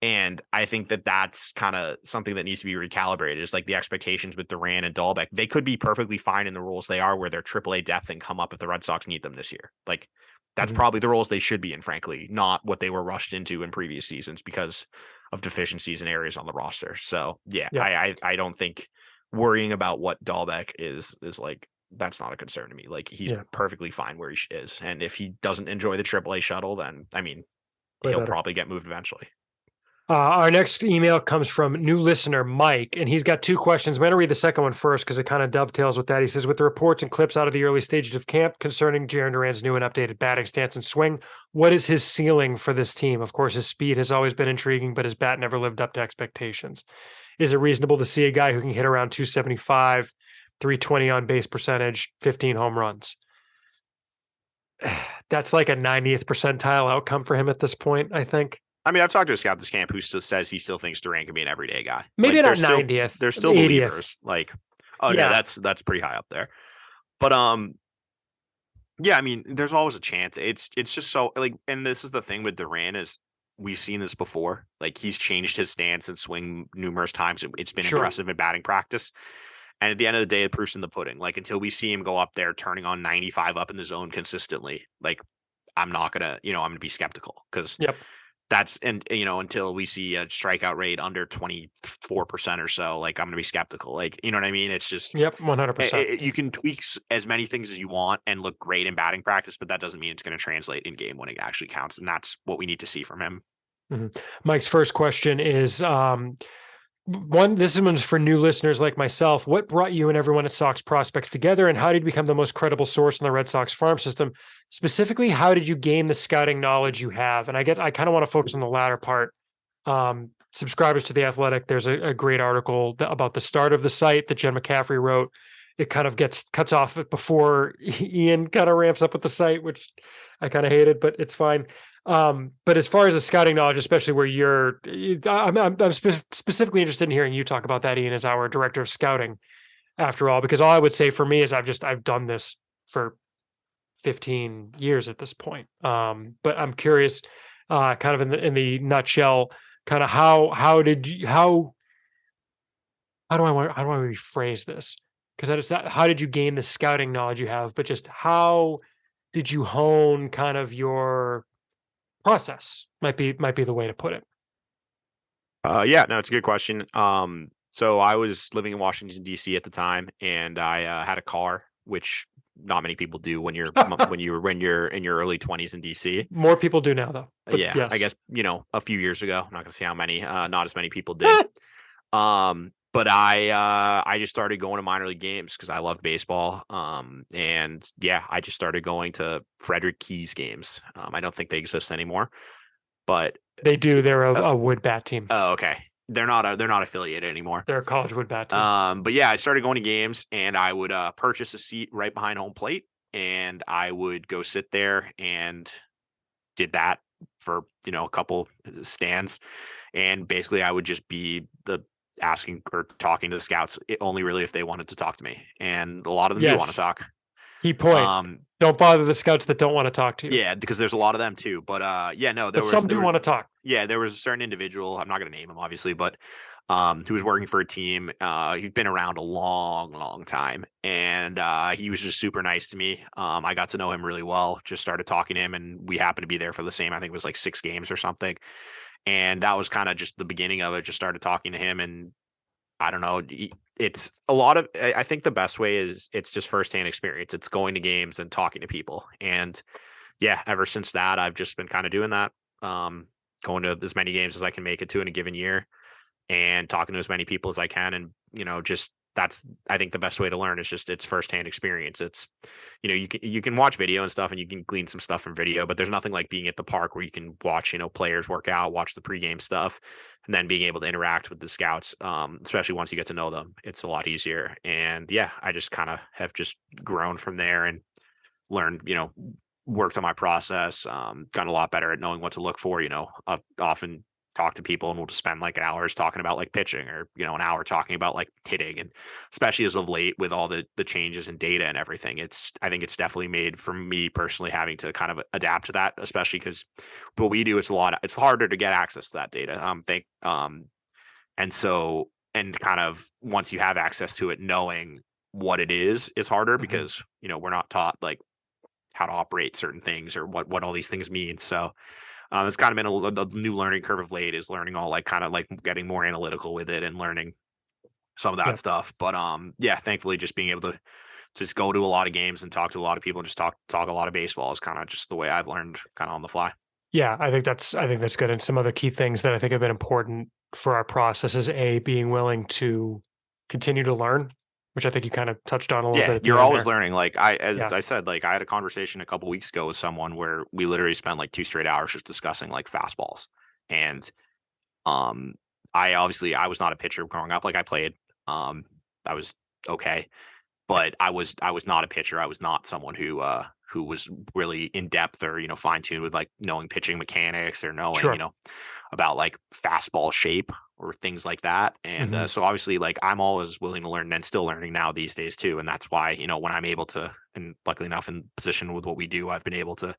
And I think that that's kind of something that needs to be recalibrated is like the expectations with Duran and Dahlbeck. They could be perfectly fine in the roles they are where they're AAA depth and come up if the Red Sox need them this year. Like that's probably the roles they should be in, frankly, not what they were rushed into in previous seasons because of deficiencies in areas on the roster. So yeah. I don't think worrying about what Dahlbeck is like, that's not a concern to me. Like he's perfectly fine where he is. And if he doesn't enjoy the AAA shuttle, then I mean, he'll probably get moved eventually. Our next email comes from new listener Mike, and he's got 2 questions. I'm going to read the second one first because it kind of dovetails with that. He says, with the reports and clips out of the early stages of camp concerning Jaron Duran's new and updated batting stance and swing, what is his ceiling for this team? Of course, his speed has always been intriguing, but his bat never lived up to expectations. Is it reasonable to see a guy who can hit around 275 .320 on base percentage, 15 home runs. That's like a 90th percentile outcome for him at this point, I think. I mean, I've talked to a scout this camp who still says he still thinks Durant can be an everyday guy. Maybe Like not 90th, they're still 80th. believers. Like, oh no, Yeah, that's pretty high up there. But yeah, I mean, there's always a chance. It's just so like, and this is the thing with Durant is we've seen this before. Like he's changed his stance and swing numerous times. It's been sure. impressive in batting practice. And at the end of the day, the proof's in the pudding. Like until we see him go up there turning on 95 up in the zone consistently, like I'm not gonna, I'm gonna be skeptical because Yep. that's and until we see a strikeout rate under 24% or so, like I'm gonna be skeptical. Like you know what I mean? It's just Yep. 100%. you can tweak as many things as you want and look great in batting practice, but that doesn't mean it's going to translate in game when it actually counts, and that's what we need to see from him. Mhm. Mike's first question is this one's for new listeners like myself. What brought you and everyone at Sox Prospects together, and how did you become the most credible source in the Red Sox farm system? Specifically, how did you gain the scouting knowledge you have? And I guess I kind of want to focus on the latter part. Subscribers to The Athletic, there's a great article about the start of the site that Jen McCaffrey wrote. It kind of cuts off before Ian kind of ramps up with the site, which I kind of hated, but it's fine. But as far as the scouting knowledge, especially where I'm specifically interested in hearing you talk about that, Ian, as our director of scouting. After all, because all I would say for me is I've done this for 15 years at this point. But I'm curious, kind of in the nutshell, kind of how do I rephrase this? Because how did you gain the scouting knowledge you have, but just how did you hone kind of your process might be the way to put it. Yeah, no, it's a good question. So I was living in Washington D.C. at the time, and I had a car, which not many people do when you're when you're in your early 20s in DC. More people do now, though. But Yeah, I yes. guess a few years ago. I'm not gonna say how many. Not as many people did. But I just started going to minor league games because I loved baseball. And yeah, I just started going to Frederick Keys games. I don't think they exist anymore, but They do. They're a wood bat team. oh, okay. They're not affiliated anymore. They're a college wood bat team. But yeah, I started going to games and I would purchase a seat right behind home plate and I would go sit there and did that for a couple stands. And basically I would just be the asking or talking to the scouts only really if they wanted to talk to me. And a lot of them do want to talk. Key point. Don't bother the scouts that don't want to talk to you. Yeah, because there's a lot of them too. But some do want to talk. Yeah, there was a certain individual, I'm not going to name him obviously, but who was working for a team. He'd been around a long time, and he was just super nice to me. I got to know him really well, just started talking to him, and we happened to be there for the same, I think it was like 6 games or something. And that was kind of just the beginning of it, just started talking to him. And I don't know, it's a lot of, I think the best way is it's just firsthand experience. It's going to games and talking to people. And yeah, ever since that, I've just been kind of doing that. Going to as many games as I can make it to in a given year and talking to as many people as I can. And, just that's, I think the best way to learn is just it's firsthand experience. It's, you can watch video and stuff and you can glean some stuff from video, but there's nothing like being at the park where you can watch, players work out, watch the pregame stuff, and then being able to interact with the scouts, especially once you get to know them. It's a lot easier. And yeah, I just kind of have just grown from there and learned, worked on my process, gotten a lot better at knowing what to look for. Often talk to people and we'll just spend like hours talking about like pitching or an hour talking about like hitting. And especially as of late with all the changes in data and everything, I think it's definitely made for me personally having to kind of adapt to that, especially because what we do, it's harder to get access to that data. And so, and kind of once you have access to it, knowing what it is harder because we're not taught like how to operate certain things or what all these things mean. So it's kind of been a new learning curve of late, is learning all like kind of like getting more analytical with it and learning some of that stuff. But yeah, thankfully just being able to just go to a lot of games and talk to a lot of people and just talk a lot of baseball is kind of just the way I've learned kind of on the fly. Yeah, I think that's good. And some other key things that I think have been important for our process is being willing to continue to learn, which I think you kind of touched on a little bit. You're always learning. Like I said, like I had a conversation a couple weeks ago with someone where we literally spent like 2 straight hours just discussing like fastballs. And I was not a pitcher growing up. Like I played, I was okay. but I was not a pitcher. I was not someone who was really in depth or fine tuned with like knowing pitching mechanics or knowing Sure. about like fastball shape or things like that. And Mhm. so obviously, like I'm always willing to learn and still learning now these days too. And that's why when I'm able to, and luckily enough in position with what we do, I've been able to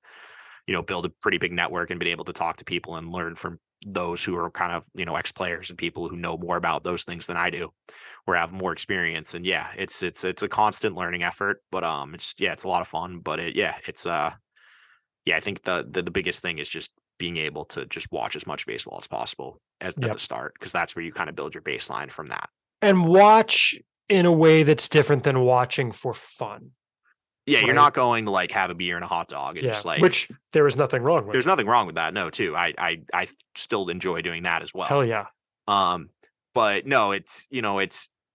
build a pretty big network and been able to talk to people and learn from those who are kind of, ex-players and people who know more about those things than I do or have more experience. And yeah, it's a constant learning effort, but it's a lot of fun. But I think the biggest thing is just being able to just watch as much baseball as possible at the Yep. start, because that's where you kind of build your baseline from that. And watch in a way that's different than watching for fun. Yeah, you're Right. not going to like have a beer and a hot dog and Yeah. just like Which there is nothing wrong with. there's nothing wrong with that. No, too. I still enjoy doing that as well. Hell yeah. Um, but no, it's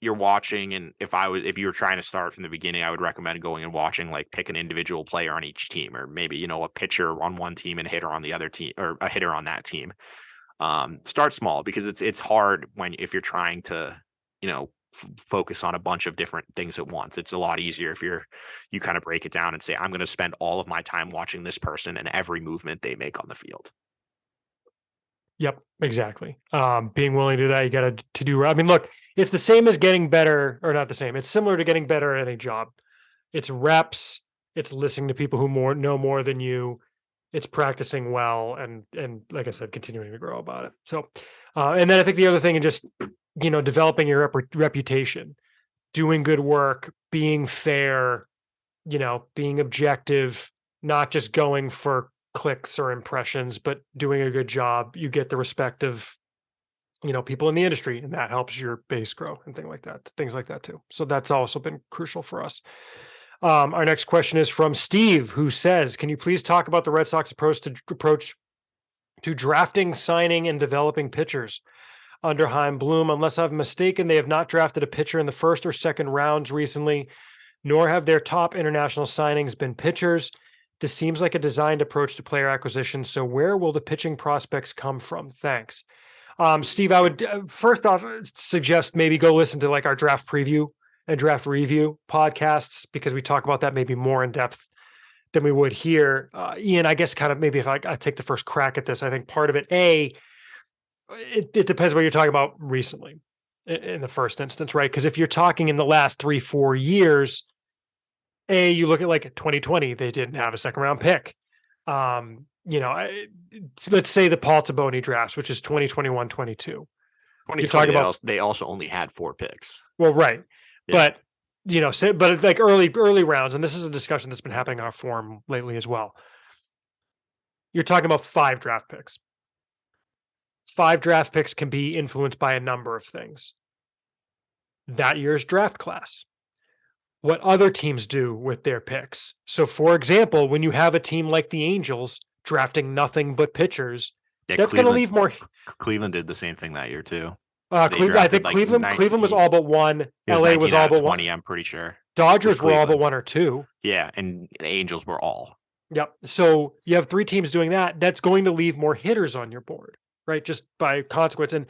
you're watching, and if you were trying to start from the beginning, I would recommend going and watching, like pick an individual player on each team, or maybe a pitcher on one team and a hitter on the other team, or a hitter on that team. Start small, because it's hard if you're trying to focus on a bunch of different things at once. It's a lot easier if you kind of break it down and say, I'm going to spend all of my time watching this person and every movement they make on the field. Yep, exactly. Being willing to do that, you got to do. I mean, look, it's the same as getting better, or not the same. It's similar to getting better at a job. It's reps. It's listening to people who know more than you. It's practicing well, and like I said, continuing to grow about it. So, and then I think the other thing is just developing your reputation, doing good work, being fair, being objective, not just going for clicks or impressions, but doing a good job. You get the respect of people in the industry, and that helps your base grow and things like that too. So that's also been crucial for us. Our next question is from Steve, who says, can you please talk about the Red Sox approach to drafting, signing, and developing pitchers under Heim Bloom? Unless I'm mistaken, they have not drafted a pitcher in the first or second rounds recently, nor have their top international signings been pitchers. This seems like a designed approach to player acquisition. So where will the pitching prospects come from? Thanks. Steve, I would first off suggest maybe go listen to like our draft preview and draft review podcasts, because we talk about that maybe more in depth than we would here. Ian, I guess kind of maybe if I take the first crack at this, I think part of it, it depends what you're talking about recently in the first instance, right? Because if you're talking in the last 3-4 years, you look at like 2020, they didn't have a second round pick. Let's say the Paul Taboni drafts, which is 2021, 22. You're 2020, talking about they also only had 4 picks. well, right, Yeah. but but it's like early rounds, and this is a discussion that's been happening on our forum lately as well. You're talking about 5 draft picks. 5 draft picks can be influenced by a number of things. That year's draft class, what other teams do with their picks. So, for example, when you have a team like the Angels drafting nothing but pitchers, Yeah, that's going to leave more. Cleveland did the same thing that year too. Cleveland, I think like Cleveland was all but one. LA was all but 20, one. I'm pretty sure. Dodgers were all but 1 or 2. Yeah, and the Angels were all. Yep. So you have 3 teams doing that. That's going to leave more hitters on your board, right? Just by consequence. And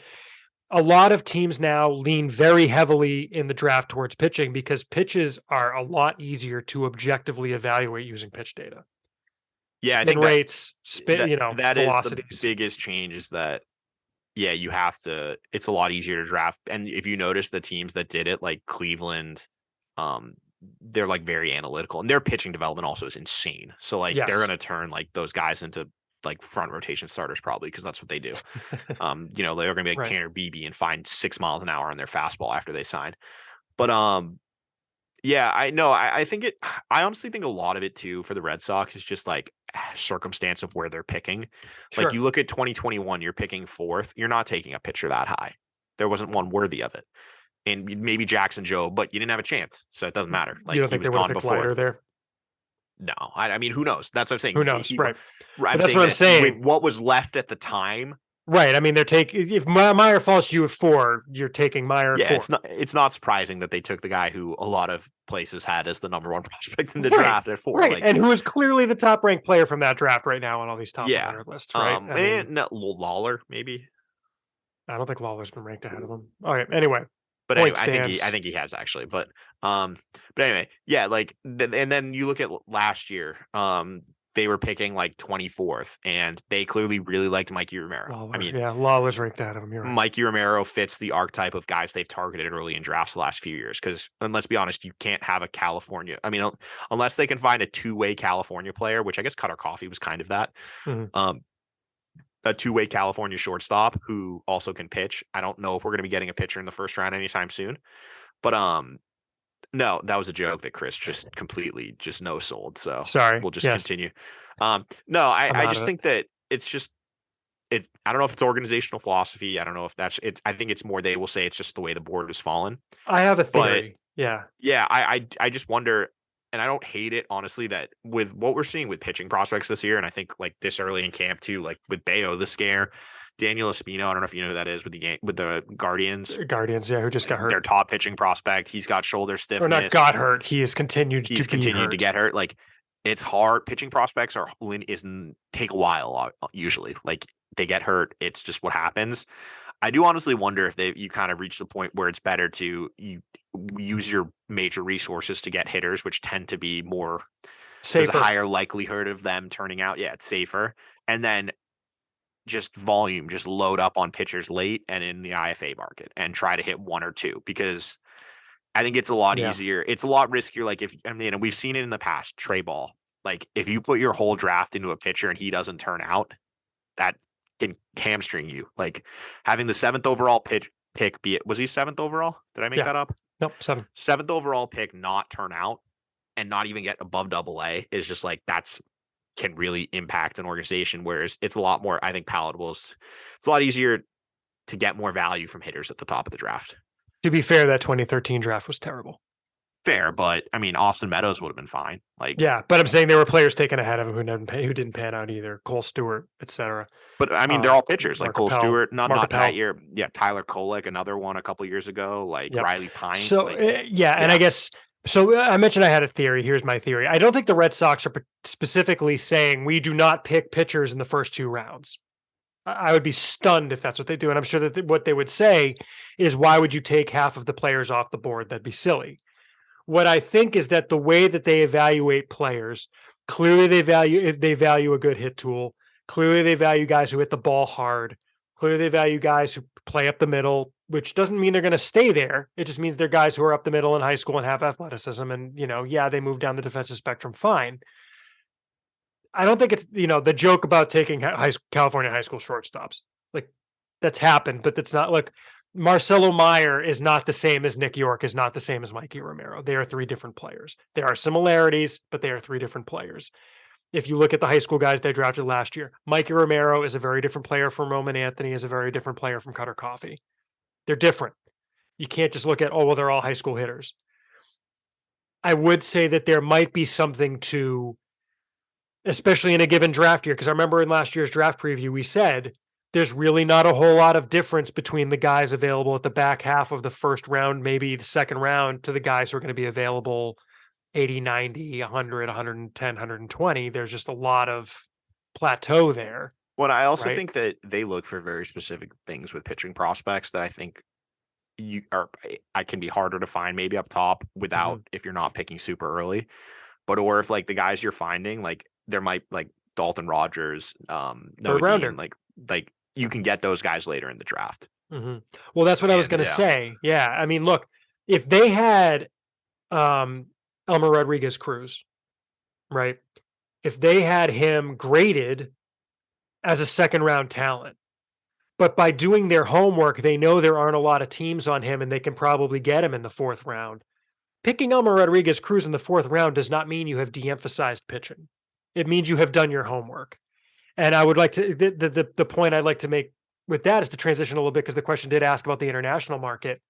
a lot of teams now lean very heavily in the draft towards pitching, because pitches are a lot easier to objectively evaluate using pitch data. Yeah, spin I think rates, that velocities. is the biggest change, is that you have to. It's a lot easier to draft, and if you notice the teams that did it, like Cleveland, they're like very analytical, and their pitching development also is insane. So like they're going to turn like those guys into like front rotation starters probably, because that's what they do. They're going to be like Right. Tanner Beebe and find 6 miles an hour on their fastball after they sign. But yeah, I know. I think I honestly think a lot of it too for the Red Sox is just like circumstance of where they're picking. Sure. Like you look at 2021, you're picking 4th. You're not taking a pitcher that high. There wasn't one worthy of it. And maybe Jackson Joe, but you didn't have a chance, so it doesn't matter. Like you don't think they would have picked Leiter there? No, I mean, who knows? That's what I'm saying. Who knows? Right. That's what I'm saying. With what was left at the time. Right. I mean, if Meyer falls to you at 4, you're taking Meyer at 4. It's not surprising that they took the guy who a lot of places had as the number 1 prospect in the draft at 4. Right. Like, and who is clearly the top ranked player from that draft right now on all these top lists, right? Lawler, maybe. I don't think Lawler's been ranked ahead of him. All right. Anyway. But Point anyway, I stands. think he has actually. But anyway, yeah, like and then you look at last year, they were picking like 24th, and they clearly really liked Mikey Romero. I Lawler, mean, yeah, Lawler's ranked out of him. You're right. Mikey Romero fits the archetype of guys they've targeted early in drafts the last few years. Because, and let's be honest, you can't have a California. I mean, unless they can find a two-way California player, which I guess Cutter Coffee was kind of that. Mhm. A two-way California shortstop who also can pitch. I don't know if we're going to be getting a pitcher in the first round anytime soon. But no, that was a joke that Chris just completely just no sold. So Sorry. we'll just Yes, continue. No, I'm I out just of it. think that it's I don't know if it's organizational philosophy. I don't know if that's it. I think it's more they will say it's just the way the board has fallen. I have a But theory. Yeah. yeah, I just wonder, and I don't hate it honestly, that with what we're seeing with pitching prospects this year, and I think like this early in camp too, like with Bayo, the scare, Daniel Espino, I don't know if you know who that is with the game with the Guardians, Guardians, yeah, who just got their hurt. top pitching prospect. He's got shoulder Or not stiffness. got hurt. He has continued to He's be continued to hurt. get hurt. Like it's hard. Pitching prospects take a while usually. Like they get hurt. It's just what happens. I do honestly wonder if you kind of reach the point where it's better to use your major resources to get hitters, which tend to be more. There's a Safer. higher likelihood of them turning out. Yeah, it's safer, and then just volume, just load up on pitchers late and in the IFA market, and try to hit one or two because I think it's a lot Yeah. easier. It's a lot riskier. Like if I mean, we've seen it in the past. Trey Ball, like if you put your whole draft into a pitcher and he doesn't turn out, that can hamstring you. Like having the seventh overall pick be it was he seventh overall? Did I make Yeah. that up? Nope. 7. Seventh overall pick not turn out and not even get above double A is just like that's can really impact an organization. Whereas it's a lot more, I think, palatable. It's a lot easier to get more value from hitters at the top of the draft. To be fair, that 2013 draft was terrible. Fair, but I mean, Austin Meadows would have been fine. Like, Yeah, but I'm saying there were players taken ahead of him who didn't pan out either. Cole Stewart, etc. but I mean, they're all pitchers. Like Mark Cole Appel. Stewart, Mark not that Appel. year. Yeah, Tyler Kolek, another one a couple years ago. Like Yep. Riley Pine. So Like, yeah, and I guess so. I mentioned I had a theory. Here's my theory. I don't think the Red Sox are specifically saying we do not pick pitchers in the first 2 rounds. I would be stunned if that's what they do, and I'm sure that what they would say is, "Why would you take half of the players off the board? That'd be silly." What I think is that the way that they evaluate players, clearly they value a good hit tool. Clearly they value guys who hit the ball hard. Clearly they value guys who play up the middle, which doesn't mean they're going to stay there. It just means they're guys who are up the middle in high school and have athleticism. And, yeah, they move down the defensive spectrum fine. I don't think it's, the joke about taking California high school shortstops. Like that's happened, but that's not like Marcelo Meyer is not the same as Nick York, is not the same as Mikey Romero. They are 3 different players. There are similarities, but they are 3 different players. If you look at the high school guys they drafted last year, Mikey Romero is a very different player from Roman Anthony, is a very different player from Cutter Coffee. They're different. You can't just look at, oh, well, they're all high school hitters. I would say that there might be something to, especially in a given draft year, because I remember in last year's draft preview, we said there's really not a whole lot of difference between the guys available at the back half of the first round, maybe the second round, to the guys who are going to be available 80, 90, 100, 110, 120. There's just a lot of plateau there. Well, I also right? think that they look for very specific things with pitching prospects that I think I can be harder to find maybe up top without if you're not picking super early. But or if like the guys you're finding, like there might like Dalton Rogers, Noah rounder. Dean, like you can get those guys later in the draft. Well, that's what I was going to say. Yeah. I mean, look, if they had Elmer Rodriguez Cruz, right? If they had him graded as a second round talent, but by doing their homework, they know there aren't a lot of teams on him and they can probably get him in the 4th round. Picking Elmer Rodriguez Cruz in the 4th round does not mean you have de-emphasized pitching. It means you have done your homework. And I would like to, the point I'd like to make with that is to transition a little bit, because the question did ask about the international market.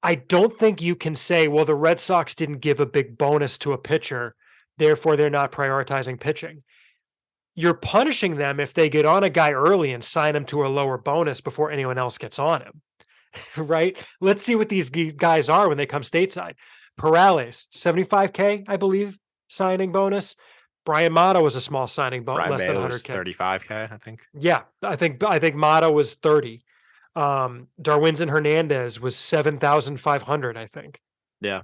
I don't think you can say, well, the Red Sox didn't give a big bonus to a pitcher, therefore they're not prioritizing pitching. You're punishing them if they get on a guy early and sign him to a lower bonus before anyone else gets on him, right? Let's see what these guys are when they come stateside. Perales, $75K, I believe, signing bonus. Brian Motto was a small signing bonus, less than $100K. $35K, I think. Yeah, I think Motto was 30. Darwinzon Hernandez was 7,500, I think. Yeah.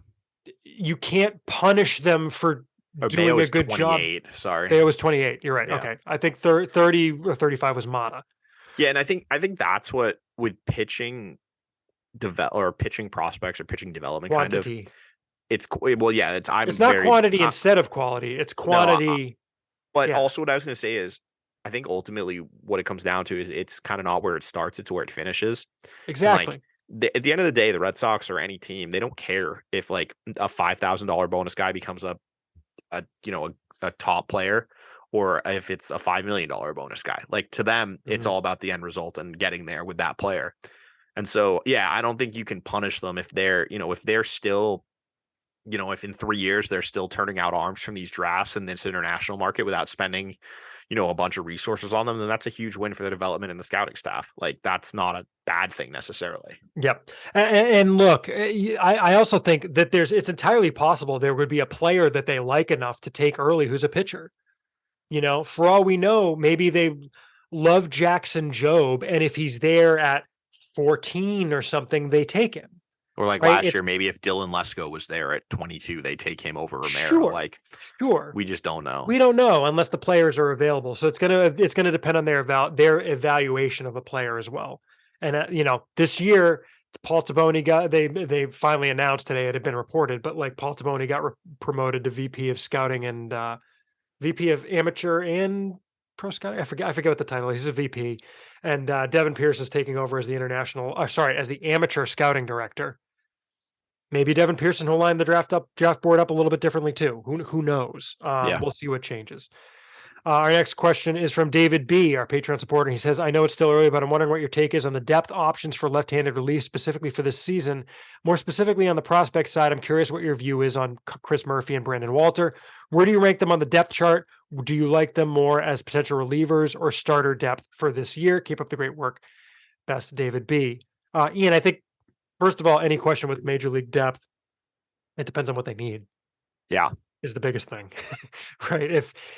You can't punish them for Or Bayo doing a was good job. 28. Sorry. It was 28. You're right. Yeah. Okay. I think 30 or 35 was Mata. Yeah, and I think that's what with pitching develop or pitching prospects or pitching development kind of Quantity. it's well yeah it's It's I'm not very quantity instead of quality. It's no quantity. but Yeah, also what I was going to say is I think ultimately what it comes down to is it's kind of not where it starts, it's where it finishes. And like exactly. at the end of the day, the Red Sox or any team, they don't care if like a $5,000 bonus guy becomes a a top player or if it's a $5 million bonus guy. Like to them, it's Mhm. all about the end result and getting there with that player. And so, yeah, I don't think you can punish them if they're still, if in 3 years they're still turning out arms from these drafts in this international market without spending, a bunch of resources on them, then that's a huge win for the development and the scouting staff. Like that's not a bad thing necessarily. Yep. And look, I also think that it's entirely possible there would be a player that they like enough to take early who's a pitcher. For all we know, maybe they love Jackson Job, and if he's there at 14 or something, they take him. Or like Right? last It's year, maybe if Dylan Lesko was there at 22, they take him over Romero. sure, Like sure. we just don't know. We don't know unless the players are available. So it's gonna depend on their evaluation of a player as well. And this year, Paul Taboni they finally announced today, it had been reported, but like Paul Taboni got promoted to VP of scouting and VP of amateur and pro scouting. I forget what the title is. He's a VP, and Devin Pierce is taking over as the as the amateur scouting director. Maybe Devin Pearson will line the draft board up a little bit differently too. Who knows? Yeah. We'll see what changes. Our next question is from David B, our Patreon supporter. He says, "I know it's still early, but I'm wondering what your take is on the depth options for left-handed relief, specifically for this season. More specifically on the prospect side, I'm curious what your view is on Chris Murphy and Brandon Walter. Where do you rank them on the depth chart? Do you like them more as potential relievers or starter depth for this year? Keep up the great work. Best, David B." Ian, I think first of all, any question with major league depth, it depends on what they need Yeah. is the biggest thing, right?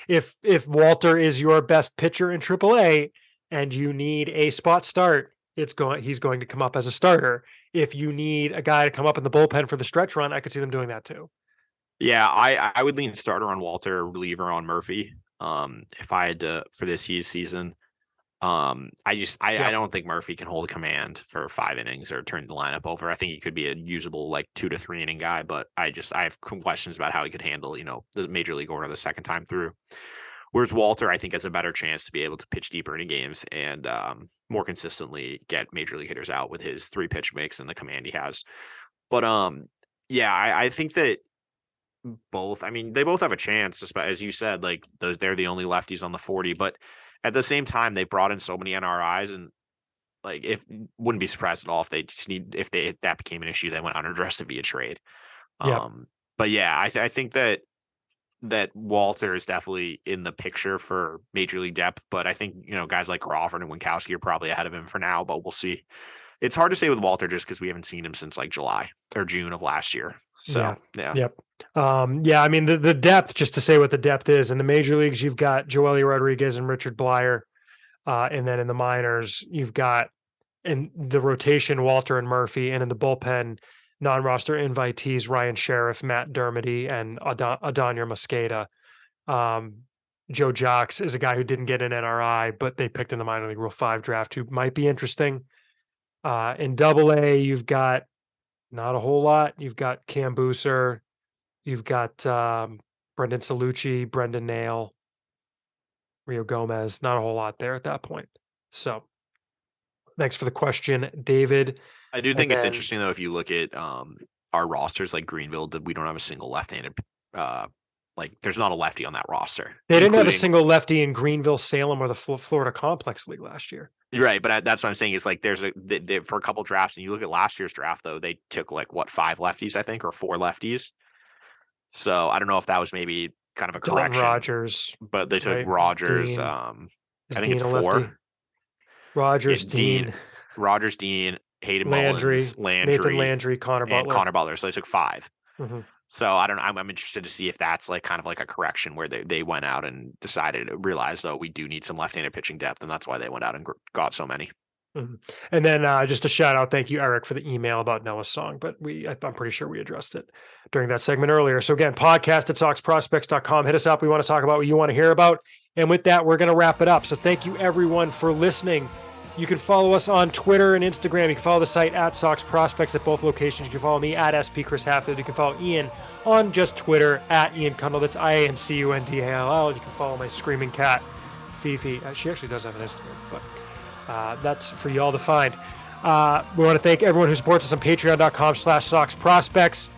If Walter is your best pitcher in AAA and you need a spot start, he's going to come up as a starter. If you need a guy to come up in the bullpen for the stretch run, I could see them doing that too. Yeah. I would lean starter on Walter, reliever on Murphy. If I had to for this year's season. I Yep. don't think Murphy can hold a command for 5 innings or turn the lineup over. I think he could be a usable like 2 to 3 inning guy, but I have questions about how he could handle, the major league order the second time through. Whereas Walter, I think, has a better chance to be able to pitch deeper into games and more consistently get major league hitters out with his 3 pitch mix and the command he has. But yeah, I think that both. I mean, they both have a chance, as you said. Like they're the only lefties on the 40, but at the same time, they brought in so many NRIs, and like if wouldn't be surprised at all if they just if that became an issue, they went unaddressed via trade. Yep. But yeah, I think that Walter is definitely in the picture for major league depth, but I think guys like Crawford and Winkowski are probably ahead of him for now. But we'll see. It's hard to say with Walter just because we haven't seen him since like July or June of last year. So Yeah. yeah. Yep. Yeah, I mean the depth, just to say what the depth is, in the major leagues, you've got Joely Rodriguez and Richard Blyer. And then in the minors, you've got in the rotation, Walter and Murphy, and in the bullpen, non-roster invitees, Ryan Sheriff, Matt Dermody, and Adanya Mosqueda. Joe Jocks is a guy who didn't get an NRI, but they picked in the minor league Rule 5 draft who might be interesting. In Double A, you've got not a whole lot. You've got Cam Booser, you've got Brendan Salucci, Brendan Nail, Rio Gomez. Not a whole lot there at that point. So thanks for the question, David. I do And think it's then interesting though if you look at our rosters like Greenville, that we don't have a single left-handed like there's not a lefty on that roster. they didn't have a Including single lefty in Greenville, Salem, or the Florida Complex League last year. right, but that's what I'm saying is like there's for a couple drafts, and you look at last year's draft though, they took like what 5 lefties I think or 4 lefties. So I don't know if that was maybe kind of a Dalton correction, Rogers, but they took right? Rogers. Dean. Is I think Dean it's a lefty? 4. Yeah, Rogers, Dean, Rogers, Dean, Hayden Landry, Mullins, Nathan Landry, Landry, Connor and Butler. Connor Butler. So they took 5. Mhm. So I don't know. I'm interested to see if that's like kind of like a correction where they went out and decided to realize though we do need some left-handed pitching depth, and that's why they went out and got so many. Mhm. And then just a shout out, thank you, Eric, for the email about Noah's song. But I'm pretty sure we addressed it during that segment earlier. So again, podcast at soxprospects.com. Hit us up. We want to talk about what you want to hear about. And with that, we're going to wrap it up. So thank you, everyone, for listening. You can follow us on Twitter and Instagram. You can follow the site at Sox Prospects at both locations. You can follow me at SP Chris Hatfield. You can follow Ian on just Twitter at Ian Cundall. That's IANCUNDALL. You can follow my screaming cat, Fifi. She actually does have an Instagram, but that's for y'all to find. We want to thank everyone who supports us on patreon.com/Sox Prospects.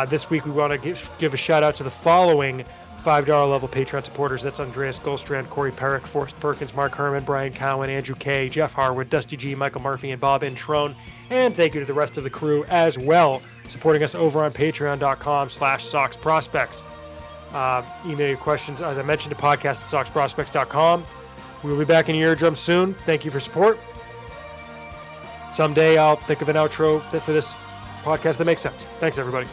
This week, we want to give a shout out to the following $5 level Patreon supporters. That's Andreas Goldstrand, Corey Perrick, Forrest Perkins, Mark Herman, Brian Cowan, Andrew K, Jeff Harwood, Dusty G, Michael Murphy, and Bob Introne. And thank you to the rest of the crew as well, supporting us over on patreon.com/Sox Prospects. Email your questions, as I mentioned, to podcast at soxprospects.com. We'll be back in your eardrum soon. Thank you for support. Someday I'll think of an outro for this podcast that makes sense. Thanks, everybody.